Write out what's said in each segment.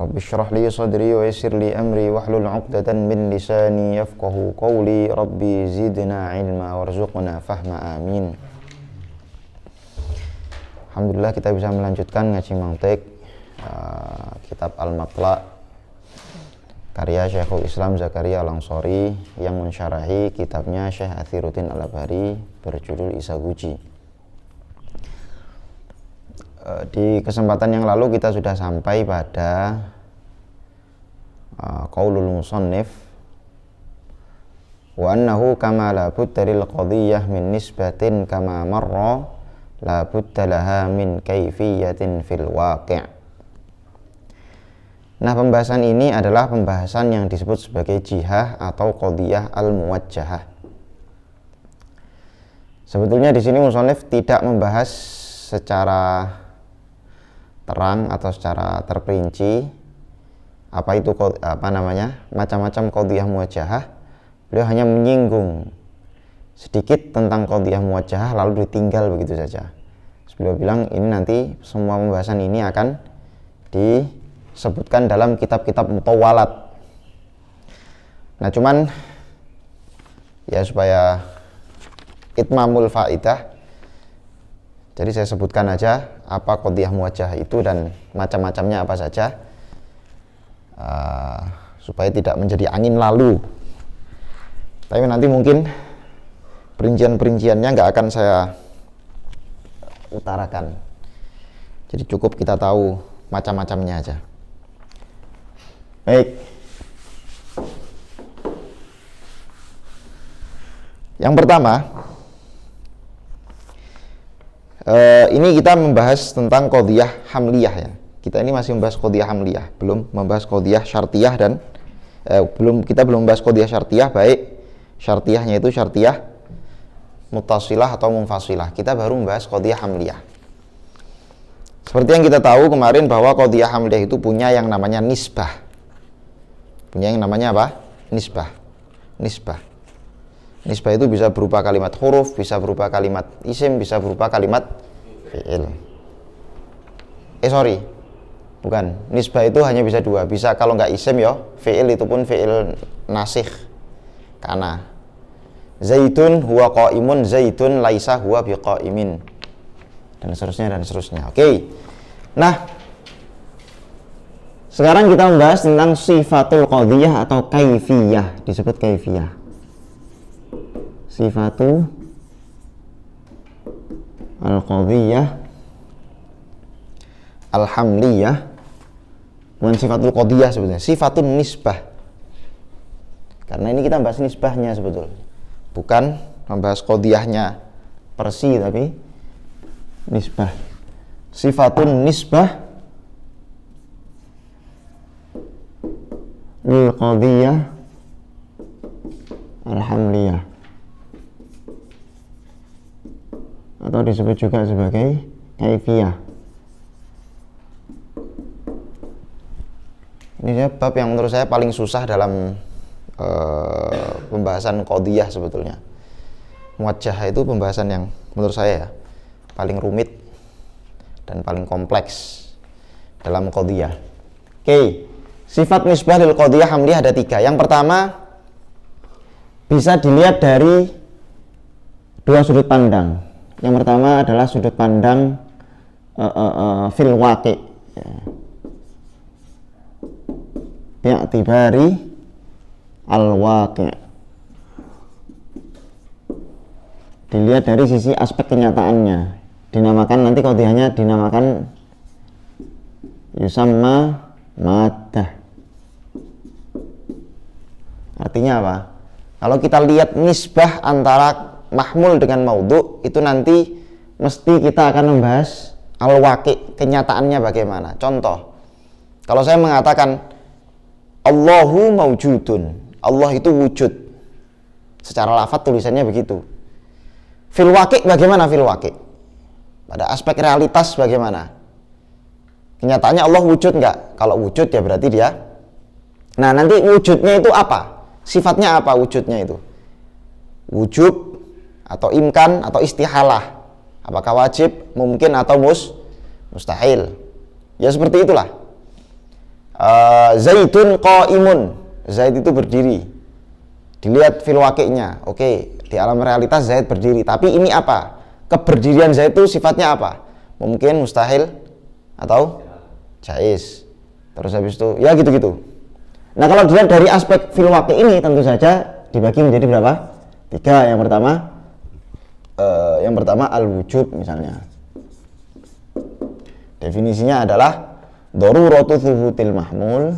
Rabbi shrah li sadri wa yassir li amri wahlul 'uqdatan min lisani yafqahu qawli. Rabbi zidna ilma warzuqna fahma, amin. Alhamdulillah kita bisa melanjutkan ngaji mantiq kitab Al-Matla' karya Syekhul Islam Zakaria Al-Ansari yang mensyarahi kitabnya Syekh Athiruddin Al-Abhari berjudul Isaguji. Di kesempatan yang lalu kita sudah sampai pada qaulul musannif wa annahu kama la budda lil qadhiyyah min nisbatin kama marra la budda laha min kaifiyatin fil waqi'. Nah, pembahasan ini adalah pembahasan yang disebut sebagai jihah atau qadhiyyah al-muwajjahah. Sebetulnya di sini musannif tidak membahas secara terang atau secara terperinci macam-macam qadhiyah muwajjahah. Beliau hanya menyinggung sedikit tentang qadhiyah muwajjahah lalu ditinggal begitu saja. Beliau bilang ini nanti semua pembahasan ini akan disebutkan dalam kitab-kitab mutawwalat. Nah, cuman ya supaya itmamul faidah, jadi saya sebutkan aja apa qadhiyah muwajjahah itu dan macam-macamnya apa saja, supaya tidak menjadi angin lalu. Tapi nanti mungkin perincian-perinciannya nggak akan saya utarakan. Jadi cukup kita tahu macam-macamnya aja. Baik. Yang pertama, ini kita membahas tentang qadhiyah hamliyah ya. Kita ini masih membahas qadhiyah hamliyah, belum membahas qadhiyah syartiyah dan kita belum membahas qadhiyah syartiyah, baik syartiyahnya itu syartiyah muttasilah atau munfasilah. Kita baru membahas qadhiyah hamliyah. Seperti yang kita tahu kemarin bahwa qadhiyah hamliyah itu punya yang namanya nisbah. Punya yang namanya apa? Nisbah. Nisbah itu bisa berupa kalimat huruf, bisa berupa kalimat isim, bisa berupa kalimat fi'il. Bukan. Nisbah itu hanya bisa dua. Bisa kalau nggak isim ya, fi'il itu pun fi'il nasikh. Kana. Zaitun huwa qa'imun, zaitun laisa huwa biqa'imin. Dan seterusnya. Oke. Nah, sekarang kita membahas tentang sifatul qadhiyah atau kaifiyah, disebut kaifiyah. Sifatu al-qadhiyah al-hamliyah, bukan sifatul qadhiyah sebetulnya, sifatun nisbah. Karena ini kita bahas nisbahnya sebetulnya, bukan membahas qadhiyahnya persi, tapi nisbah. Sifatun nisbah lil qadhiyah al-hamliyah, atau disebut juga sebagai kaifiyah. Ini bab yang menurut saya paling susah dalam pembahasan qadhiyah sebetulnya. Muwajjahah itu pembahasan yang menurut saya paling rumit dan paling kompleks dalam qadhiyah. Oke, sifat nisbah lil qadhiyah hamliyah ada 3. Yang pertama, bisa dilihat dari dua sudut pandang. Yang pertama adalah sudut pandang fil waqi', bi'tibari al-waqi'. Dilihat dari sisi aspek kenyataannya. Dinamakan nanti qadhiyahnya dinamakan yusamma maddah. Artinya apa? Kalau kita lihat nisbah antara mahmul dengan maudhu, itu nanti mesti kita akan membahas al-waqi', kenyataannya bagaimana. Contoh, kalau saya mengatakan Allahu maujudun, Allah itu wujud, secara lafadz tulisannya begitu. Fil waqi' bagaimana fil waqi'? Pada aspek realitas bagaimana? Kenyataannya Allah wujud enggak? Kalau wujud ya berarti dia. Nah, nanti wujudnya itu apa? Sifatnya apa wujudnya itu? Wujub atau imkan atau istihalah, apakah wajib, mungkin atau mustahil. Ya seperti itulah. Zaidun qaimun, Zaid itu berdiri. Dilihat fil waqi'nya, oke, di alam realitas Zaid berdiri. Tapi ini apa? Keberdirian Zaid itu sifatnya apa? Mungkin mustahil atau jaiz. Terus habis itu, ya gitu-gitu. Nah kalau dilihat dari aspek fil waqi' ini tentu saja dibagi menjadi berapa? 3. Yang pertama al-wujub misalnya. Definisinya adalah daruratu thubutil mahmul,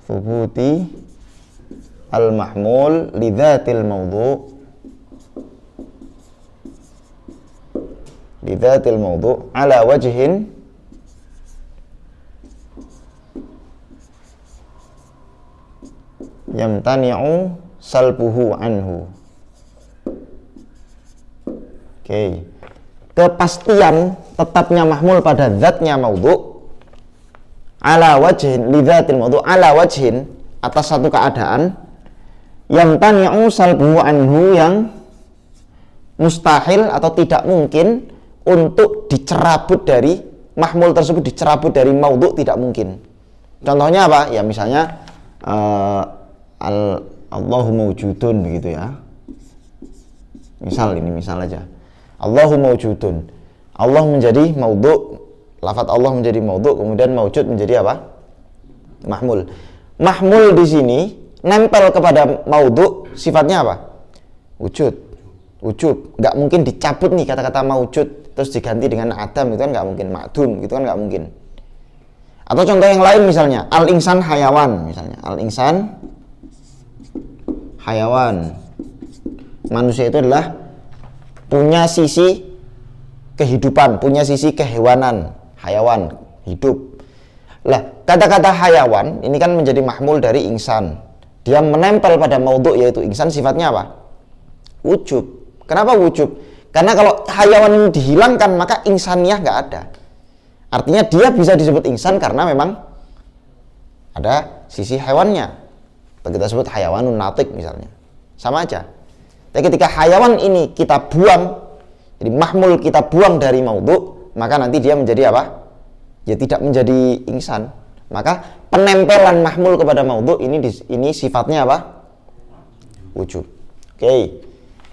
thubuti al-mahmul lidzatil mawdu' ala wajhin yamtani'u salbuhu anhu. Oke. Kepastian tetapnya mahmul pada zatnya maudhu ala wajhin lidzatil maudhu ala wajhin atas satu keadaan yamtani'u salbuhu anhu yang mustahil atau tidak mungkin untuk dicerabut dari mahmul tersebut, dicerabut dari maudhu tidak mungkin. Contohnya apa? Ya misalnya Allahu mawjudun begitu ya. Misal aja. Allahu mawjudun. Allah menjadi maudhu, lafadz Allah menjadi maudhu, kemudian mawjud menjadi apa? Mahmul. Mahmul di sini nempel kepada maudhu, sifatnya apa? Wujud. Nggak mungkin dicabut nih kata-kata mawjud terus diganti dengan adam, itu kan nggak mungkin. Ma'dum, itu kan nggak mungkin. Atau contoh yang lain misalnya al-insan hayawan misalnya. Al-insan hayawan. Manusia itu adalah punya sisi kehidupan, punya sisi kehewanan, hayawan, hidup. Lah, kata-kata hayawan ini kan menjadi mahmul dari insan. Dia menempel pada maudhu yaitu insan, sifatnya apa? Wujub. Kenapa wujub? Karena kalau hayawan ini dihilangkan maka insaniyah nggak ada. Artinya dia bisa disebut insan karena memang ada sisi hewannya. Kita sebut hayawanun natik misalnya. Sama aja. Tapi ketika hayawan ini kita buang, jadi mahmul kita buang dari maudhu, maka nanti dia menjadi apa? Ya tidak menjadi insan. Maka penempelan mahmul kepada maudhu ini sifatnya apa? Wujub. Oke.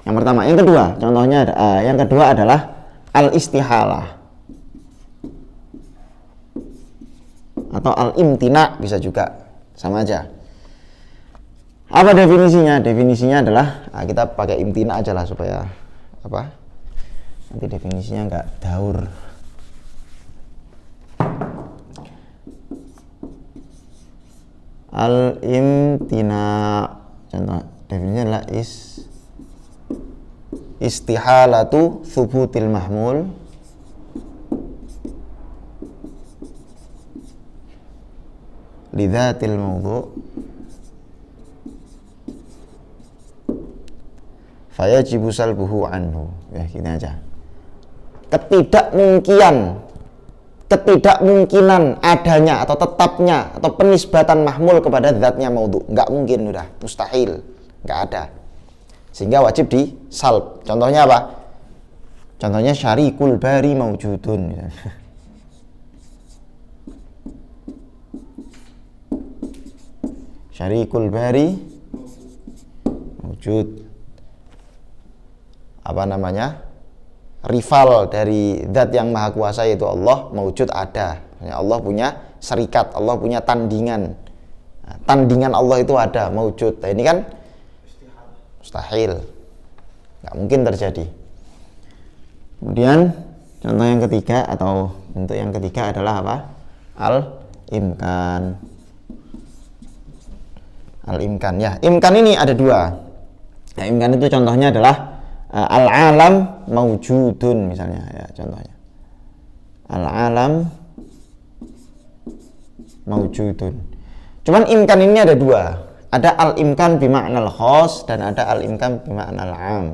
Yang pertama, yang kedua, contohnya yang kedua adalah al-istihalah atau al-imtina bisa juga, sama aja. Apa definisinya? Definisinya adalah kita pakai imtina aja lah supaya apa? Nanti definisinya nggak daur. Al-imtina, contoh definisinya adalah istihalatu thubutil mahmul lidzatil maudhu fayajibu salbuhu anhu. Ya gini aja. Ketidakmungkinan adanya atau tetapnya atau penisbatan mahmul kepada zatnya maudhu, nggak mungkin, udah mustahil, nggak ada, sehingga wajib disalb. Contohnya apa? Contohnya syarikul bari maujudun. Syarikul bari maujud. Apa namanya? Rival dari zat yang maha kuasa yaitu Allah maujud ada. Allah punya serikat, Allah punya tandingan. Nah, tandingan Allah itu ada, maujud. Nah, ini kan mustahil, nggak mungkin terjadi. Kemudian contoh yang ketiga atau bentuk yang ketiga adalah apa? Al-imkan. Al-imkan ya, imkan ini ada dua. Nah, imkan itu contohnya adalah al-alam maujudun misalnya ya, contohnya al-alam maujudun. Cuman imkan ini ada dua. Ada al-imkan bima'nal khas dan ada al-imkan bima'nal am.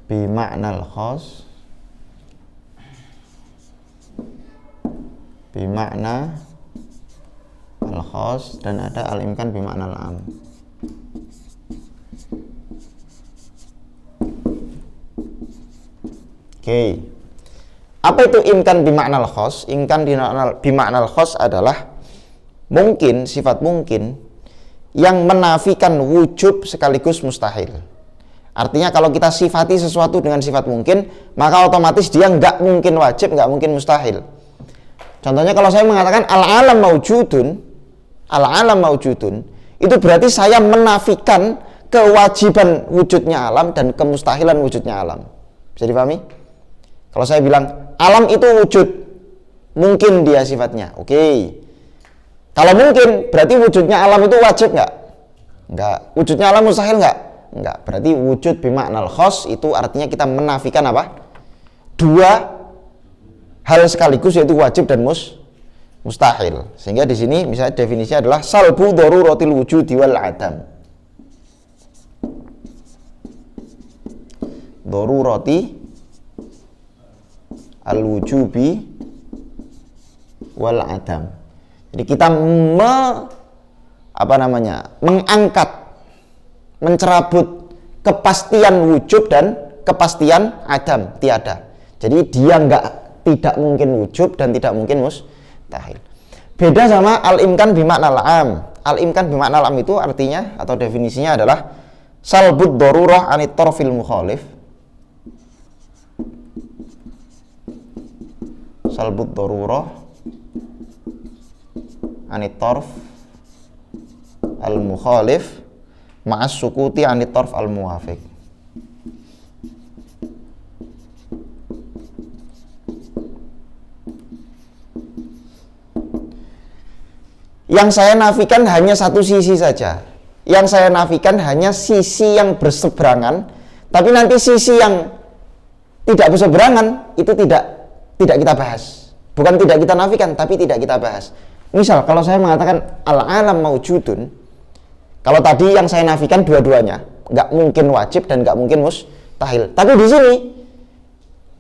Bima'nal khas, bima'na al-khas, dan ada al-imkan bima'nal am. Oke. Apa itu imkan bimaknal khos? Imkan bimaknal khos adalah mungkin, sifat mungkin yang menafikan wujub sekaligus mustahil. Artinya kalau kita sifati sesuatu dengan sifat mungkin, maka otomatis dia nggak mungkin wajib, nggak mungkin mustahil. Contohnya kalau saya mengatakan al-alam maujudun, itu berarti saya menafikan kewajiban wujudnya alam dan kemustahilan wujudnya alam. Bisa dipahami? Kalau saya bilang alam itu wujud, mungkin dia sifatnya. Oke. Kalau mungkin, berarti wujudnya alam itu wajib nggak? Nggak. Wujudnya alam mustahil nggak? Nggak. Berarti wujud bimaknal khos itu artinya kita menafikan apa? Dua hal sekaligus, yaitu wajib dan mustahil. Sehingga di sini misalnya definisinya adalah salbu daruratil wujudi wal adam. Darurati al wujubi wal adam. Jadi kita mengangkat, mencerabut kepastian wujud dan kepastian adam, tiada. Jadi dia tidak mungkin wujub dan tidak mungkin mustahil. Beda sama al-imkan bimaknal am. Al-imkan bimaknal am itu artinya atau definisinya adalah salbud darurah anit tarfil mukhalif. Salbud darurah anit tarf al-mukhalif ma'as sukuti anit tarf al-muwafiq. Yang saya nafikan hanya satu sisi saja. Yang saya nafikan hanya sisi yang berseberangan, tapi nanti sisi yang tidak berseberangan itu tidak kita bahas. Bukan tidak kita nafikan, tapi tidak kita bahas. Misal kalau saya mengatakan al-alam maujudun, kalau tadi yang saya nafikan dua-duanya, nggak mungkin wajib dan nggak mungkin mustahil. Tapi di sini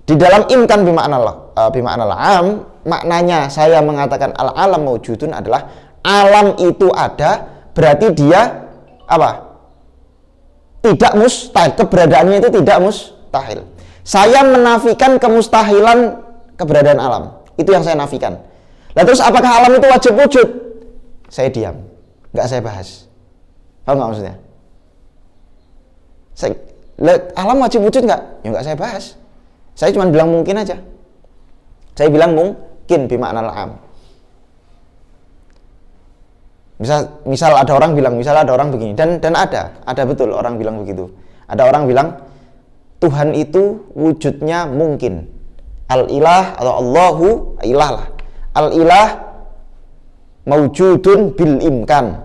di dalam imkan bimaknal am, maknanya saya mengatakan al-alam maujudun adalah alam itu ada, berarti dia apa? Tidak mustahil, keberadaannya itu tidak mustahil. Saya menafikan kemustahilan keberadaan alam. Itu yang saya nafikan. Nah terus apakah alam itu wajib wujud? Saya diam, nggak saya bahas. Paham nggak maksudnya? Alam wajib wujud nggak? Ya nggak saya bahas. Saya cuma bilang mungkin aja. Saya bilang mungkin bimaknal am. Misal ada orang bilang, misal ada orang begini, dan ada betul orang bilang begitu. Ada orang bilang Tuhan itu wujudnya mungkin. Al-ilah atau Allahu ilah lah. Al-ilah maujudun bil imkan.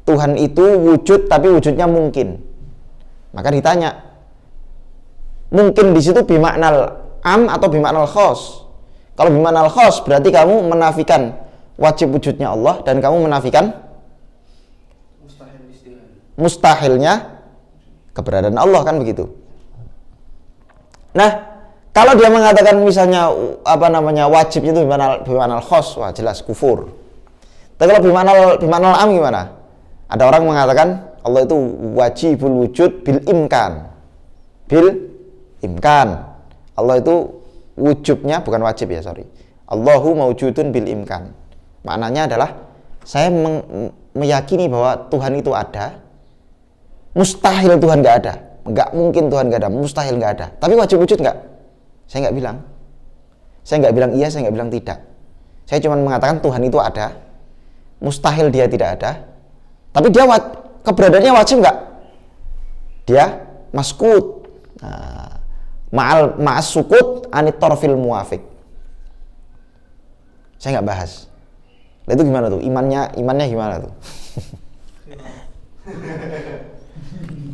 Tuhan itu wujud tapi wujudnya mungkin. Maka ditanya, mungkin di situ bimaknal am atau bimaknal khos? Kalau bimaknal khos berarti kamu menafikan wajib wujudnya Allah dan kamu menafikan mustahilnya keberadaan Allah, kan begitu. Nah, kalau dia mengatakan misalnya wajib itu bimaknal khos, wah jelas kufur. Tapi kalau bimaknal am gimana? Ada orang mengatakan Allah itu wajibul wujud bil imkan. Allah itu wujubnya bukan wajib ya, sorry. Allahu maujudun bil imkan. Maknanya adalah saya meyakini bahwa Tuhan itu ada. Mustahil Tuhan nggak ada. Nggak mungkin Tuhan nggak ada. Mustahil nggak ada. Tapi wajib wujud nggak? Saya nggak bilang. Saya nggak bilang iya, saya nggak bilang tidak. Saya cuma mengatakan Tuhan itu ada. Mustahil dia tidak ada. Tapi dia keberadaannya wajib nggak? Dia maskut. Ma'as sukut anit torfil muwafiq. Saya nggak bahas. Nah, itu gimana tuh? Imannya gimana tuh?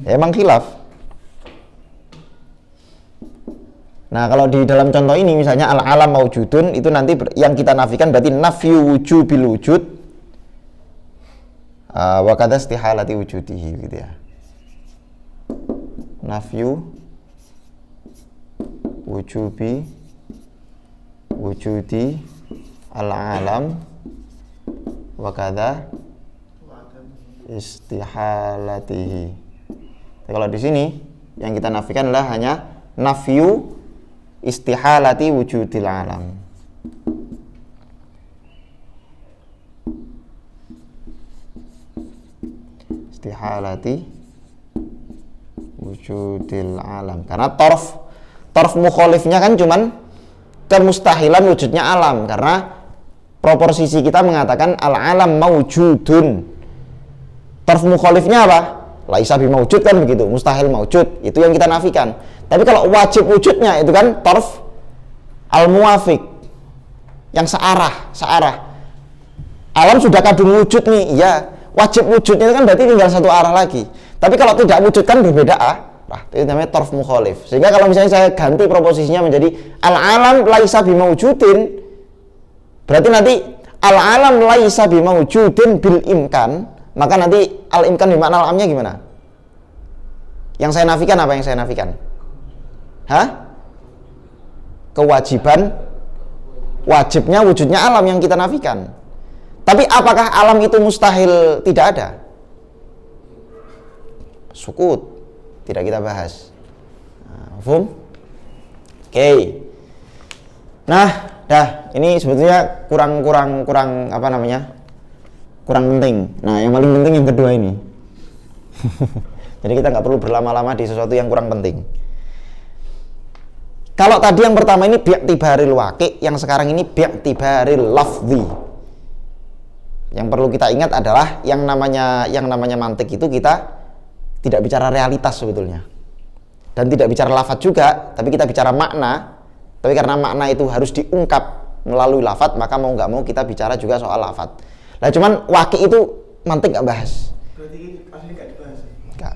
Ya, emang khilaf. Nah, kalau di dalam contoh ini misalnya al-alam maujudun, itu nanti yang kita nafikan berarti nafyu wujubil wujud wa kadza istihalati wujudihi gitu ya. Nafyu wujudi al-alam wa kadza istihalatihi. Kalau di sini yang kita nafikan adalah hanya nafyu istihalati wujudil alam. Istihalati wujudil alam. Karena torf mukhalifnya kan cuman kemustahilan wujudnya alam, karena proposisi kita mengatakan al-alam maujudun. Torf mukhalifnya apa? Laisa bimaujud kan begitu, mustahil maujud. Itu yang kita nafikan. Tapi kalau wajib wujudnya itu kan torf al-muwafiq, yang searah. Alam sudah kadung wujud nih, iya. Wajib wujudnya itu kan berarti tinggal satu arah lagi. Tapi kalau tidak wujud kan berbeda itu namanya torf mukhalif. Sehingga kalau misalnya saya ganti proposisinya menjadi al-alam laisa bimaujudin, berarti nanti al-alam laisa bimaujudin bil imkan, maka nanti al-imkan bimakna al-amnya gimana? Yang saya nafikan apa yang saya nafikan? Kewajiban, wajibnya wujudnya alam yang kita nafikan. Tapi apakah alam itu mustahil tidak ada? Sukut, tidak kita bahas. Mafhum? Oke. Nah, ini sebetulnya kurang apa namanya? Kurang penting. Nah, yang paling penting yang kedua ini. Jadi kita nggak perlu berlama-lama di sesuatu yang kurang penting. Kalau tadi yang pertama ini bi'tibaril waqi', yang sekarang ini bi'tibaril lafzi. Yang perlu kita ingat adalah yang namanya mantik itu kita tidak bicara realitas sebetulnya, dan tidak bicara lafadz juga, tapi kita bicara makna. Tapi karena makna itu harus diungkap melalui lafadz, maka mau nggak mau kita bicara juga soal lafadz. Nah cuman waqi' itu mantik nggak bahas. Berarti asli nggak dibahas?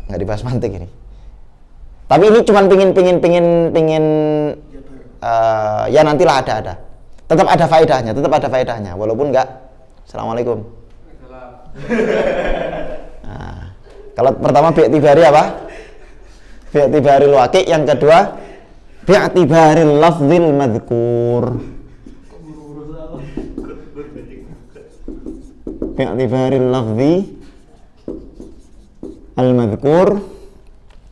Nggak dibahas mantik ini. Tapi ini cuman pingin ya nantilah ada. Tetap ada faedahnya, walaupun nggak. Assalamualaikum. Nah, kalau pertama bi'tibari apa? Bi'tibaril waqi', yang kedua bi'tibaril lafzil madhkur. Bi'tibaril lafzi al-madhkur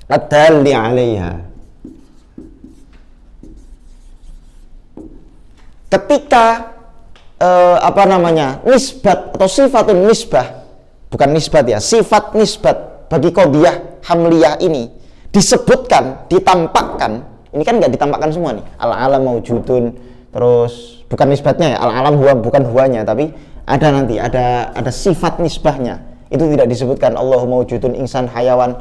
ad-dalli 'alaiha. Ketika nisbat atau sifatun nisbah, bukan nisbat ya, sifat nisbat bagi qadhiyah hamliyah ini disebutkan, ditampakkan. Ini kan nggak ditampakkan semua nih. Al-alam maujudun, terus bukan nisbatnya ya, al-alam huwa, bukan huwanya, tapi ada nanti ada sifat nisbahnya. Itu tidak disebutkan Allahu maujudun, insan, hayawan.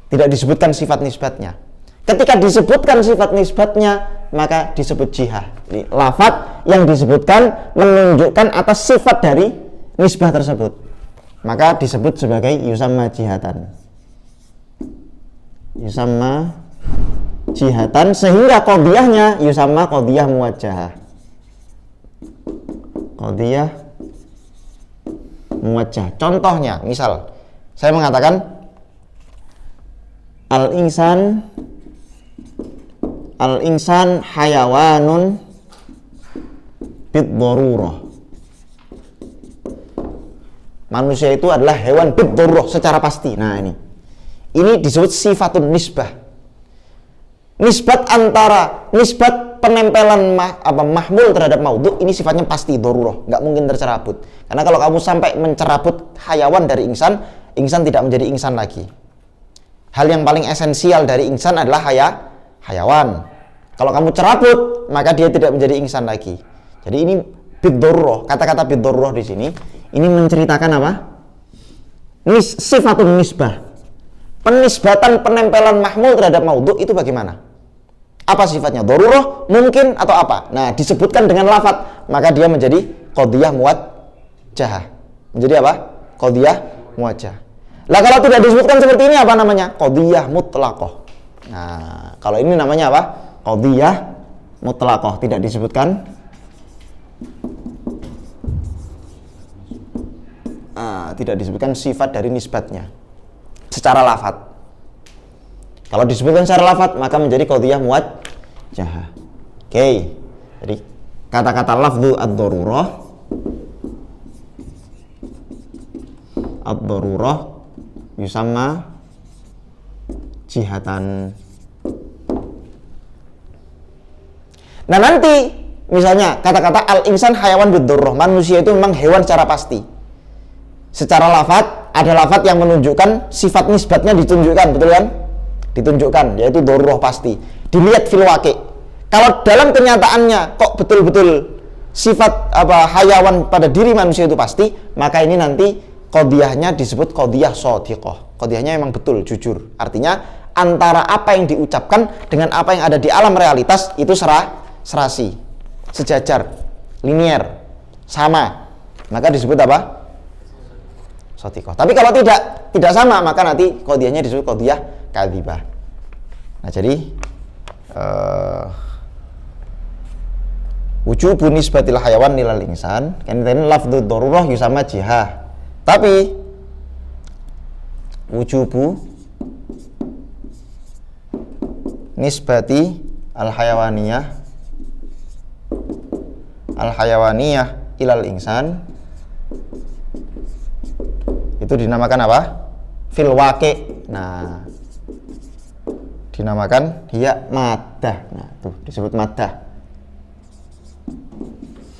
Tidak disebutkan sifat nisbatnya. Ketika disebutkan sifat nisbatnya, maka disebut jihah. Jadi, lafadz yang disebutkan menunjukkan atas sifat dari nisbah tersebut, maka disebut sebagai yusamma jihatan. Yusamma jihatan, sehingga qadhiyahnya yusamma qadhiyah muwajjahah. Qadhiyah muwajjah. Contohnya, misal saya mengatakan al-insan hayawanun bid-darurah. Manusia itu adalah hewan bid-darurah secara pasti. Nah, ini disebut sifatun nisbah. Nisbat penempelan mahmul terhadap maudhu, ini sifatnya pasti darurah, nggak mungkin tercerabut. Karena kalau kamu sampai mencerabut hayawan dari insan tidak menjadi insan lagi. Hal yang paling esensial dari insan adalah hayawan. Kalau kamu cerabut, maka dia tidak menjadi insan lagi. Jadi ini bid-darurah. Kata-kata bid-darurah di sini ini menceritakan apa? Sifatun nisbah. Penisbatan penempelan mahmul terhadap maudhu itu bagaimana? Apa sifatnya? Darurah mungkin atau apa? Nah, disebutkan dengan lafadz, maka dia menjadi qadhiyah muwajjahah. Menjadi apa? Qadhiyah muwajjahah. Lah kalau tidak disebutkan seperti ini apa namanya? Qadhiyah mutlaqah. Nah, kalau ini namanya apa? Qadhiyah mutlaqah, tidak disebutkan. Tidak disebutkan sifat dari nisbatnya secara lafadz. Kalau disebutkan secara lafadz, maka menjadi qadhiyah muwajjahah. Oke. Jadi kata-kata lafdhu ad-darurah yusamma jihatan. Nah nanti misalnya kata-kata al-insan hayawan bidurroh, manusia itu memang hewan secara pasti. Secara lafadz ada lafadz yang menunjukkan sifat nisbatnya ditunjukkan, betul kan? Ditunjukkan, yaitu dorroh pasti. Dilihat fil waqi. Kalau dalam kenyataannya kok betul-betul sifat hayawan pada diri manusia itu pasti, maka ini nanti qadiyahnya disebut qadiyah shadiqah. Qadiyahnya memang betul, jujur. Artinya antara apa yang diucapkan dengan apa yang ada di alam realitas itu serasi, sejajar, linier, sama. Maka disebut apa? Shadiqah. Tapi kalau tidak sama, maka nanti qadiyahnya disebut qadiyah kadzibah. Nah, jadi wujubu nisbatil hayawan ilal insan kan ini lafdhu darurah yusama jihah, tapi wujubu nisbati al hayawaniyah ilal insan itu dinamakan apa? Fil waqi. Nah, dinamakan hiya maddah. Nah, tuh disebut maddah.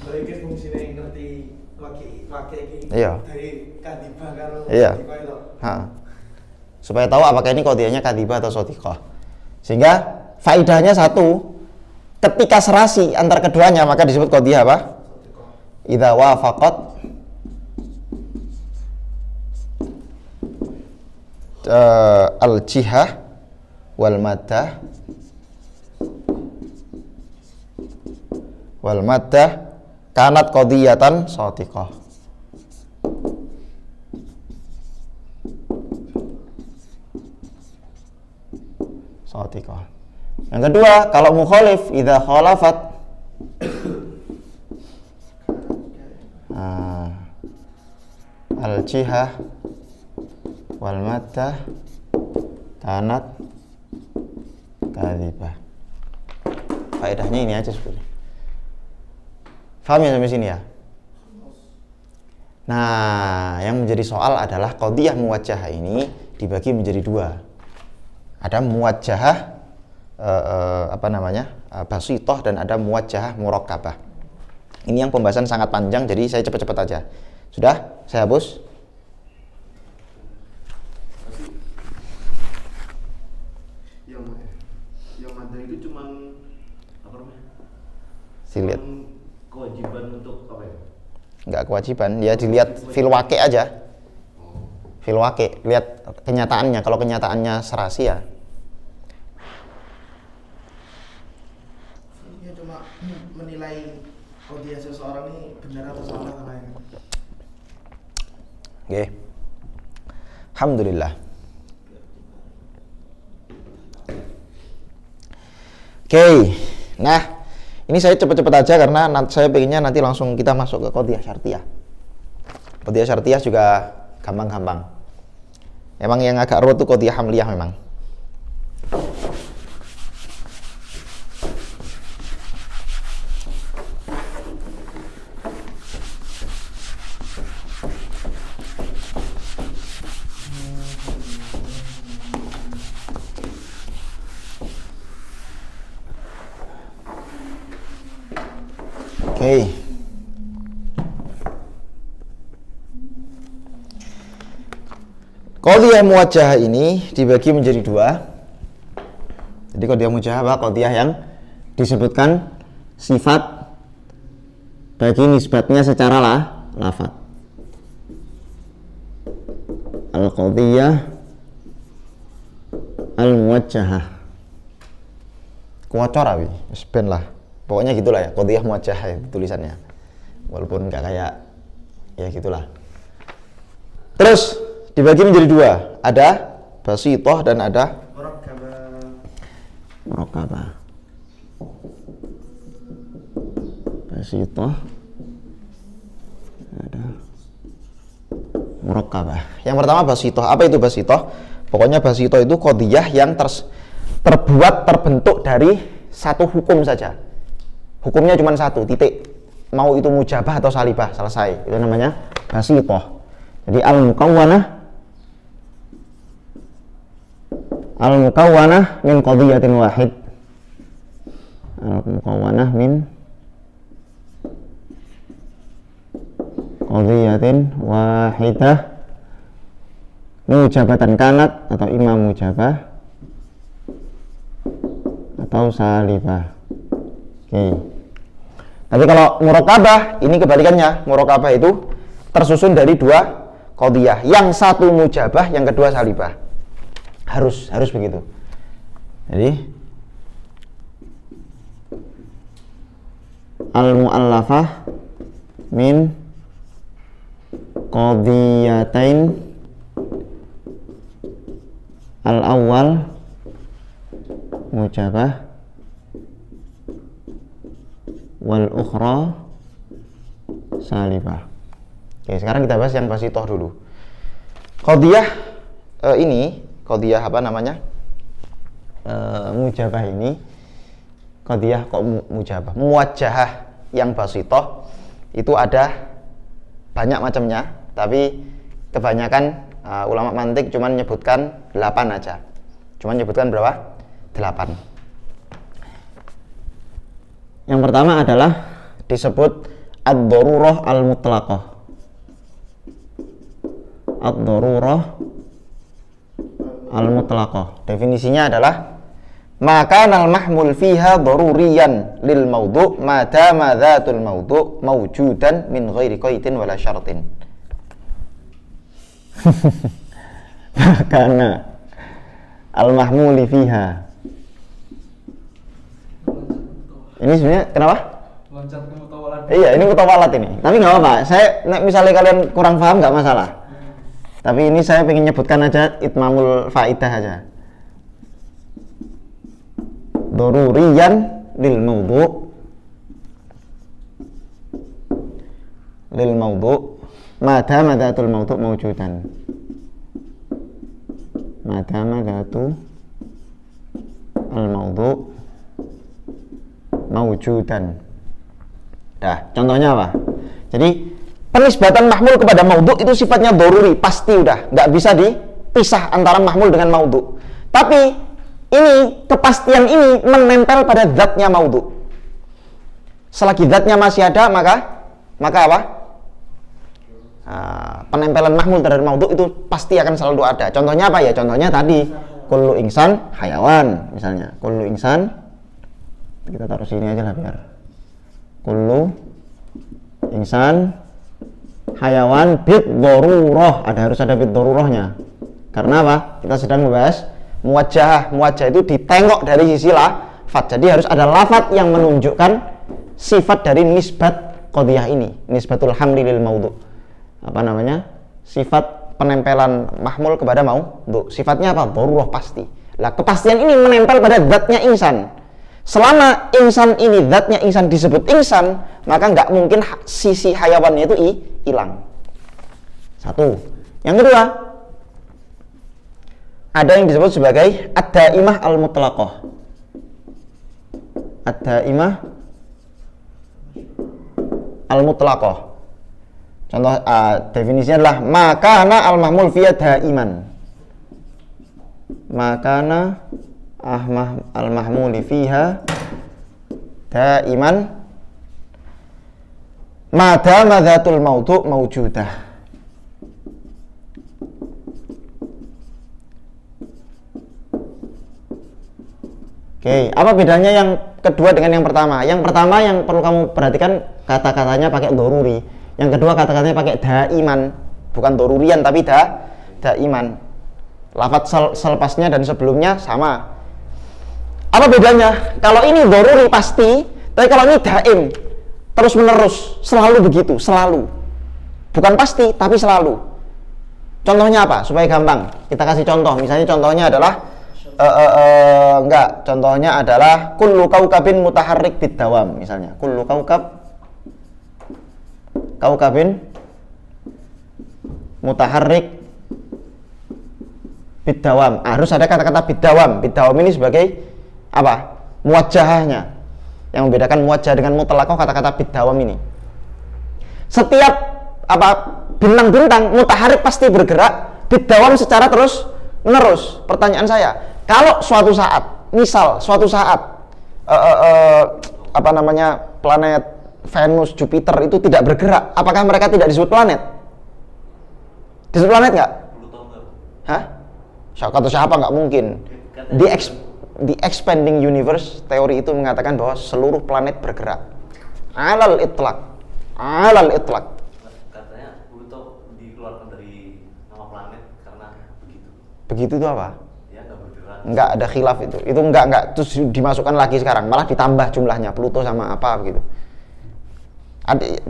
Mereka fungsinya yang ngerti waqi Iya. dari kadibah karo Iya. itu. Supaya tahu apakah ini qadiyahnya kadzibah atau shadiqah. Sehingga faidahnya satu, ketika serasi antar keduanya maka disebut qadiyah apa? Idza wafaqat al-jihah wal maddah kanat qadiyatan shadiqah. Yang kedua, kalau mukhalif idza khalafat al-jihah wal maddah kanat kadzibah. Faedahnya ini aja sebenarnya. Paham ya sampai sini ya? Nah, yang menjadi soal adalah qadiyah muwajjahah ini dibagi menjadi dua. Ada muwajjahah basithah dan ada muwajjahah murakkabah. Ini yang pembahasan sangat panjang, jadi saya cepat-cepat aja. Sudah? Saya hapus. Yang ada itu cuman apa namanya? Dilihat. Kewajiban untuk apa ya? Enggak kewajiban, ya dilihat fil waqi aja. Fil waqi, lihat kenyataannya. Kalau kenyataannya serasi ya. Ini cuma menilai qadiyah seseorang ini benar atau salah namanya. Oke. Alhamdulillah. Oke. Nah, ini saya cepat-cepat aja karena saya pengennya nanti langsung kita masuk ke qadiyah syartiyah. Qadiyah syartiyah juga gampang-gampang. Emang yang agak ruwet tuh qadiyah hamliyah memang. Oke. Qadiyah muwajjahah ini dibagi menjadi dua. Jadi qadiyah muwajjahah adalah qadiyah yang disebutkan sifat bagi nisbatnya secara lafadz. Al-qadiyah al-muwajjahah. Kuwacora wi, wis ben lah. Pokoknya gitulah ya, qadiyah muwajjahah ya, tulisannya. Walaupun enggak kayak ya gitulah. Terus dibagi menjadi dua, ada basithah dan ada murakkabah. Basithah ada murakkabah. Yang pertama basithah. Apa itu basithah? Pokoknya basithah itu qadiyah yang terbentuk dari satu hukum saja. Hukumnya cuma satu, titik. Mau itu mujabah atau salibah, selesai. Itu namanya basithah. Jadi al-mukawwanah min qadiyatin wahid. al-mukawwanah min qadhiyatin wahidah mujabatan kanat atau imam mujabah atau salibah. Oke. Tapi kalau murokabah ini kebalikannya. Murokabah itu tersusun dari dua qadhiyah, yang satu mujabah, yang kedua salibah. Harus begitu. Jadi al-mu'allafah min qadhiyatain al-awwal mujabah wal ukhra salibah. Oke, sekarang kita bahas yang basitoh dulu. Qadhiyah ini, qadhiyah apa namanya? Mujabah ini, qadhiyah kok mujabah. Muwajjahah yang basitoh itu ada banyak macamnya, tapi kebanyakan ulama mantik cuman menyebutkan 8 aja. Cuman menyebutkan berapa? 8. Yang pertama adalah disebut ad-darurah al-mutlaqah. Ad-darurah al-mutlaqah. Definisinya adalah maka al-mahmul fiha daruriyan lil mawdu' ma dama dzatul mawdu' mawjudan min ghairi qaidin wala syartin. Karena al-mahmuli fiha. Ini sebenarnya kenapa? Loncat ke mutawalat. Iya, ini mutawalat ini. Tapi nggak apa-apa. Saya misalnya kalian kurang paham nggak masalah. Tapi ini saya ingin nyebutkan aja itmamul faidah aja. Daruriyan lil mawdu' madama dzatul mawdu' mawjudan. Madama dzatu al mawdu' mawjudan. Dah, contohnya apa? Jadi penisbatan mahmul kepada maudhu itu sifatnya doruri, pasti udah, nggak bisa dipisah antara mahmul dengan maudhu. Tapi ini kepastian ini menempel pada zatnya maudhu. Selagi zatnya masih ada, maka apa? Penempelan mahmul terhadap maudhu itu pasti akan selalu ada. Contohnya apa ya? Contohnya tadi kullu insan hayawan, misalnya kullu insan, kita taruh sini aja lah biar kullu insan hayawan bid darurah, harus ada bid darurahnya. Karena apa? Kita sedang membahas muwajjah. Muwajjah itu ditengok dari sisi lafadz. Jadi harus ada lafadz yang menunjukkan sifat dari nisbat qadhiyah ini, nisbatul hamli lil maudhu. Apa namanya? Sifat penempelan mahmul kepada maudhu. Sifatnya apa? Darurah, pasti. Lah, kepastian ini menempel pada zatnya insan. Selama insan ini zatnya insan disebut insan, maka nggak mungkin sisi hayawannya itu hilang. Satu. Yang kedua, ada yang disebut sebagai ad-daimah al-mutlaqah. Ad-daimah al-mutlaqah. Contoh definisinya adalah makana al-mahmul fiya daiman. Makana al-mahmuli fiha daiman madama dzatul mawdu' mawjudah. Oke, apa bedanya yang kedua dengan yang pertama? Yang pertama yang perlu kamu perhatikan kata-katanya pakai doruri. Yang kedua kata-katanya pakai daiman, bukan dorurian tapi daiman. Lafadz selepasnya dan sebelumnya sama. Apa bedanya? Kalau ini doruri pasti, tapi kalau ini daim, terus menerus, selalu begitu, selalu. Bukan pasti, tapi selalu. Contohnya apa? Supaya gampang, kita kasih contoh. Misalnya contohnya adalah contohnya adalah kullu kaukabin mutaharrik bidawam. Misalnya, kullu kaukabin mutaharrik bidawam. Harus ada kata-kata bidawam. Bidawam ini sebagai apa? Muwajjahahnya. Yang membedakan muwajjah dengan mutlaqah kata-kata bidawam ini. Setiap bintang-bintang mutaharrik pasti bergerak, bidawam secara terus menerus. Pertanyaan saya, kalau suatu saat, misal suatu saat apa namanya planet Venus, Jupiter itu tidak bergerak, apakah mereka tidak disebut planet? Disebut planet nggak? Hah? Siapa nggak mungkin. Di expanding universe, teori itu mengatakan bahwa seluruh planet bergerak. Alal itlaq. Katanya Pluto dikeluarkan dari nama planet karena begitu. Begitu itu apa? Ya nggak bergerak. Nggak ada khilaf itu. Itu nggak terus dimasukkan lagi sekarang, malah ditambah jumlahnya Pluto sama apa begitu.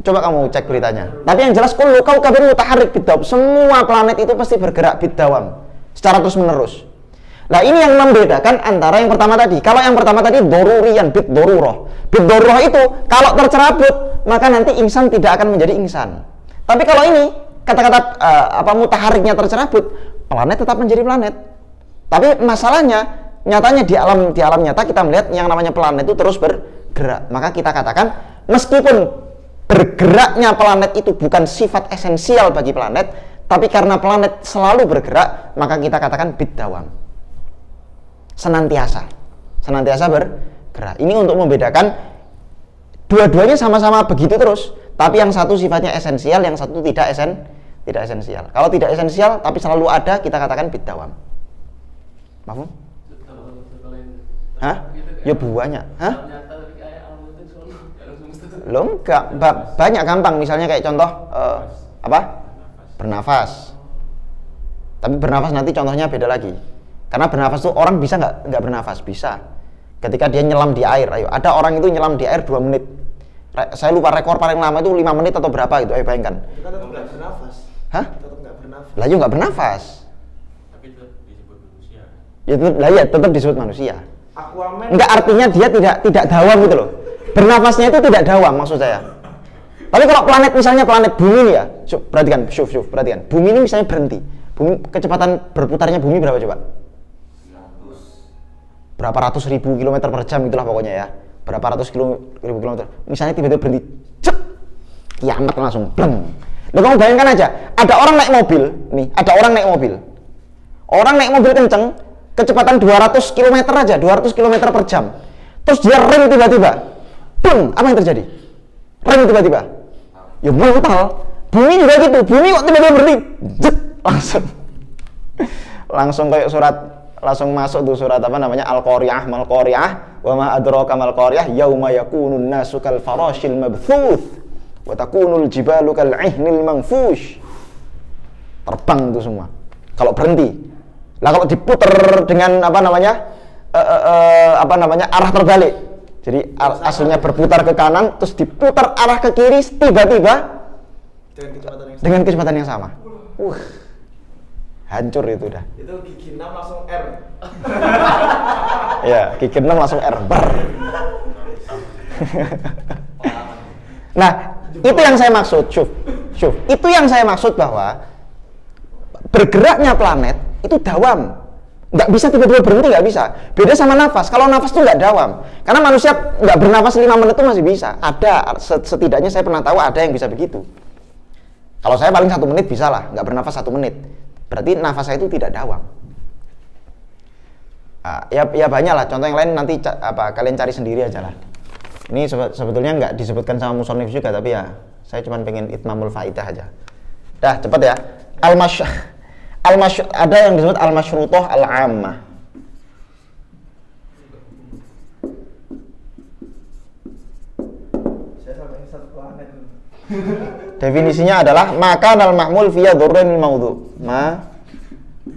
Coba kamu cek beritanya. Tapi yang jelas kullu kaukabin mutaharrik bidawam. Semua planet itu pasti bergerak bidawam secara terus menerus. Nah ini yang membedakan antara yang pertama tadi. Kalau yang pertama tadi dorurian bid doruroh. Bid doruroh itu kalau tercerabut maka nanti insan tidak akan menjadi insan. Tapi kalau ini kata-kata mutaharriknya tercerabut, planet tetap menjadi planet. Tapi masalahnya nyatanya di alam nyata kita melihat yang namanya planet itu terus bergerak. Maka kita katakan meskipun bergeraknya planet itu bukan sifat esensial bagi planet, tapi karena planet selalu bergerak, maka kita katakan bidawam. Senantiasa bergerak. Ini untuk membedakan dua-duanya sama-sama begitu terus, tapi yang satu sifatnya esensial, yang satu tidak esensial. Kalau tidak esensial tapi selalu ada, kita katakan bidawam. Paham? Hah? Ya banyak. Hah? Loh enggak, banyak gampang. Misalnya kayak contoh bernafas. Tapi bernafas nanti contohnya beda lagi. Karena bernafas tuh orang bisa nggak bernafas? Bisa. Ketika dia nyelam di air. Ayo, ada orang itu nyelam di air 2 menit. Saya lupa rekor paling lama itu 5 menit atau berapa gitu. Ayo bayangkan. Kita tetap nggak bernafas. Hah? Tetap nggak bernafas. Lah nggak bernafas. Tapi tetap disebut manusia. Ya tetap disebut manusia. Aquaman. Enggak, artinya dia tidak dawam gitu loh. Bernafasnya itu tidak dawam maksud saya. Tapi kalau planet misalnya planet bumi nih ya, perhatikan. Bumi ini misalnya berhenti. Kecepatan berputarnya bumi berapa coba? Berapa ratus ribu kilometer per jam itulah pokoknya ya. Berapa ratus ribu kilometer. Misalnya tiba-tiba berhenti, cep, kiamat langsung, bleng. Loh kamu bayangkan aja, ada orang naik mobil, nih, ada orang naik mobil. Orang naik mobil kenceng, kecepatan 200 km aja, 200 km per jam. Terus dia rem tiba-tiba, bleng, apa yang terjadi? Rem tiba-tiba. Ya brutal. Bumi juga gitu, bumi kok tiba-tiba berhenti, jet, langsung kayak langsung masuk tuh surat apa namanya Al-Qari'ah wa ma adraka mal Qari'ah yauma yakunun nasu kal farashil mabthuth wa takunul jibalu kal ihnil manfush. Terbang tuh semua kalau berhenti. Lah kalau diputer dengan apa namanya arah terbalik. Jadi aslinya berputar ke kanan terus diputar arah ke kiri tiba-tiba dengan kecepatan yang sama. Hancur itu udah. Itu gigi 6 langsung R. Ya, gigi 6 langsung R. Nah, itu yang saya maksud. Syuf. Itu yang saya maksud bahwa bergeraknya planet itu dawam. Nggak bisa tiba-tiba berhenti, nggak bisa. Beda sama nafas. Kalau nafas tuh nggak dawam. Karena manusia nggak bernafas 5 menit itu masih bisa. Ada, setidaknya saya pernah tahu ada yang bisa begitu. Kalau saya paling 1 menit bisa lah, nggak bernafas 1 menit. Berarti nafas saya itu tidak dawam. Ya banyak lah. Contoh yang lain nanti kalian cari sendiri aja lah. Ini sebetulnya nggak disebutkan sama musonif juga, tapi ya saya cuma pengen itmamul faidah aja. Dah cepet ya. Ada yang disebut al-masyrutoh al-ammah. Saya sampai satu planet. Definisinya adalah maka al-mahmul fiya dhurrin maudhu. Ma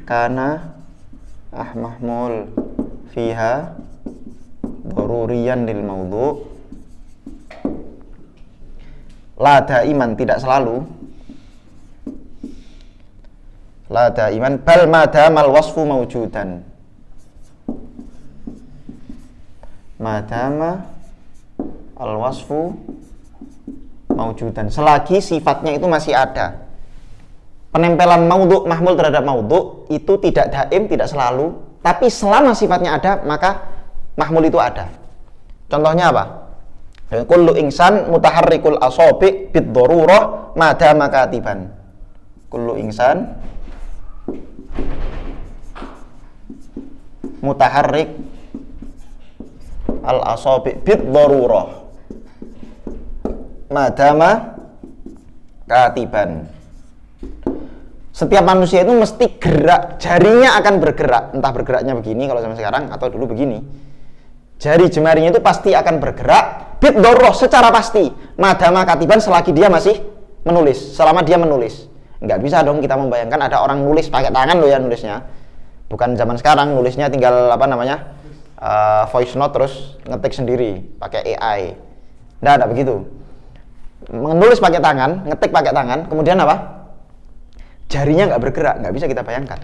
kana mahmul fiha daruriyan lil maudhu. La daiman, tidak selalu. La daiman bal madamal wasfu mawjudan. Madama al wasfu mawjudan, selagi sifatnya itu masih ada. Penempelan maudhu mahmul terhadap maudhu itu tidak daim, tidak selalu, tapi selama sifatnya ada maka mahmul itu ada. Contohnya apa? Kullu insan mutaharrikul asabi bid darurah madama katiban. Kullu insan mutaharrik al-asabi' bid darurah madama katiban. Setiap manusia itu mesti gerak, jarinya akan bergerak, entah bergeraknya begini kalau zaman sekarang atau dulu begini. Jari jemarinya itu pasti akan bergerak bid darurah secara pasti madama katiban selagi dia masih menulis, selama dia menulis. Nggak bisa dong kita membayangkan ada orang nulis pakai tangan loh ya nulisnya. Bukan zaman sekarang nulisnya tinggal voice note terus ngetik sendiri pakai AI. Nggak ada begitu. Menulis pakai tangan, ngetik pakai tangan, kemudian apa? Jarinya nggak bergerak, nggak bisa kita bayangkan.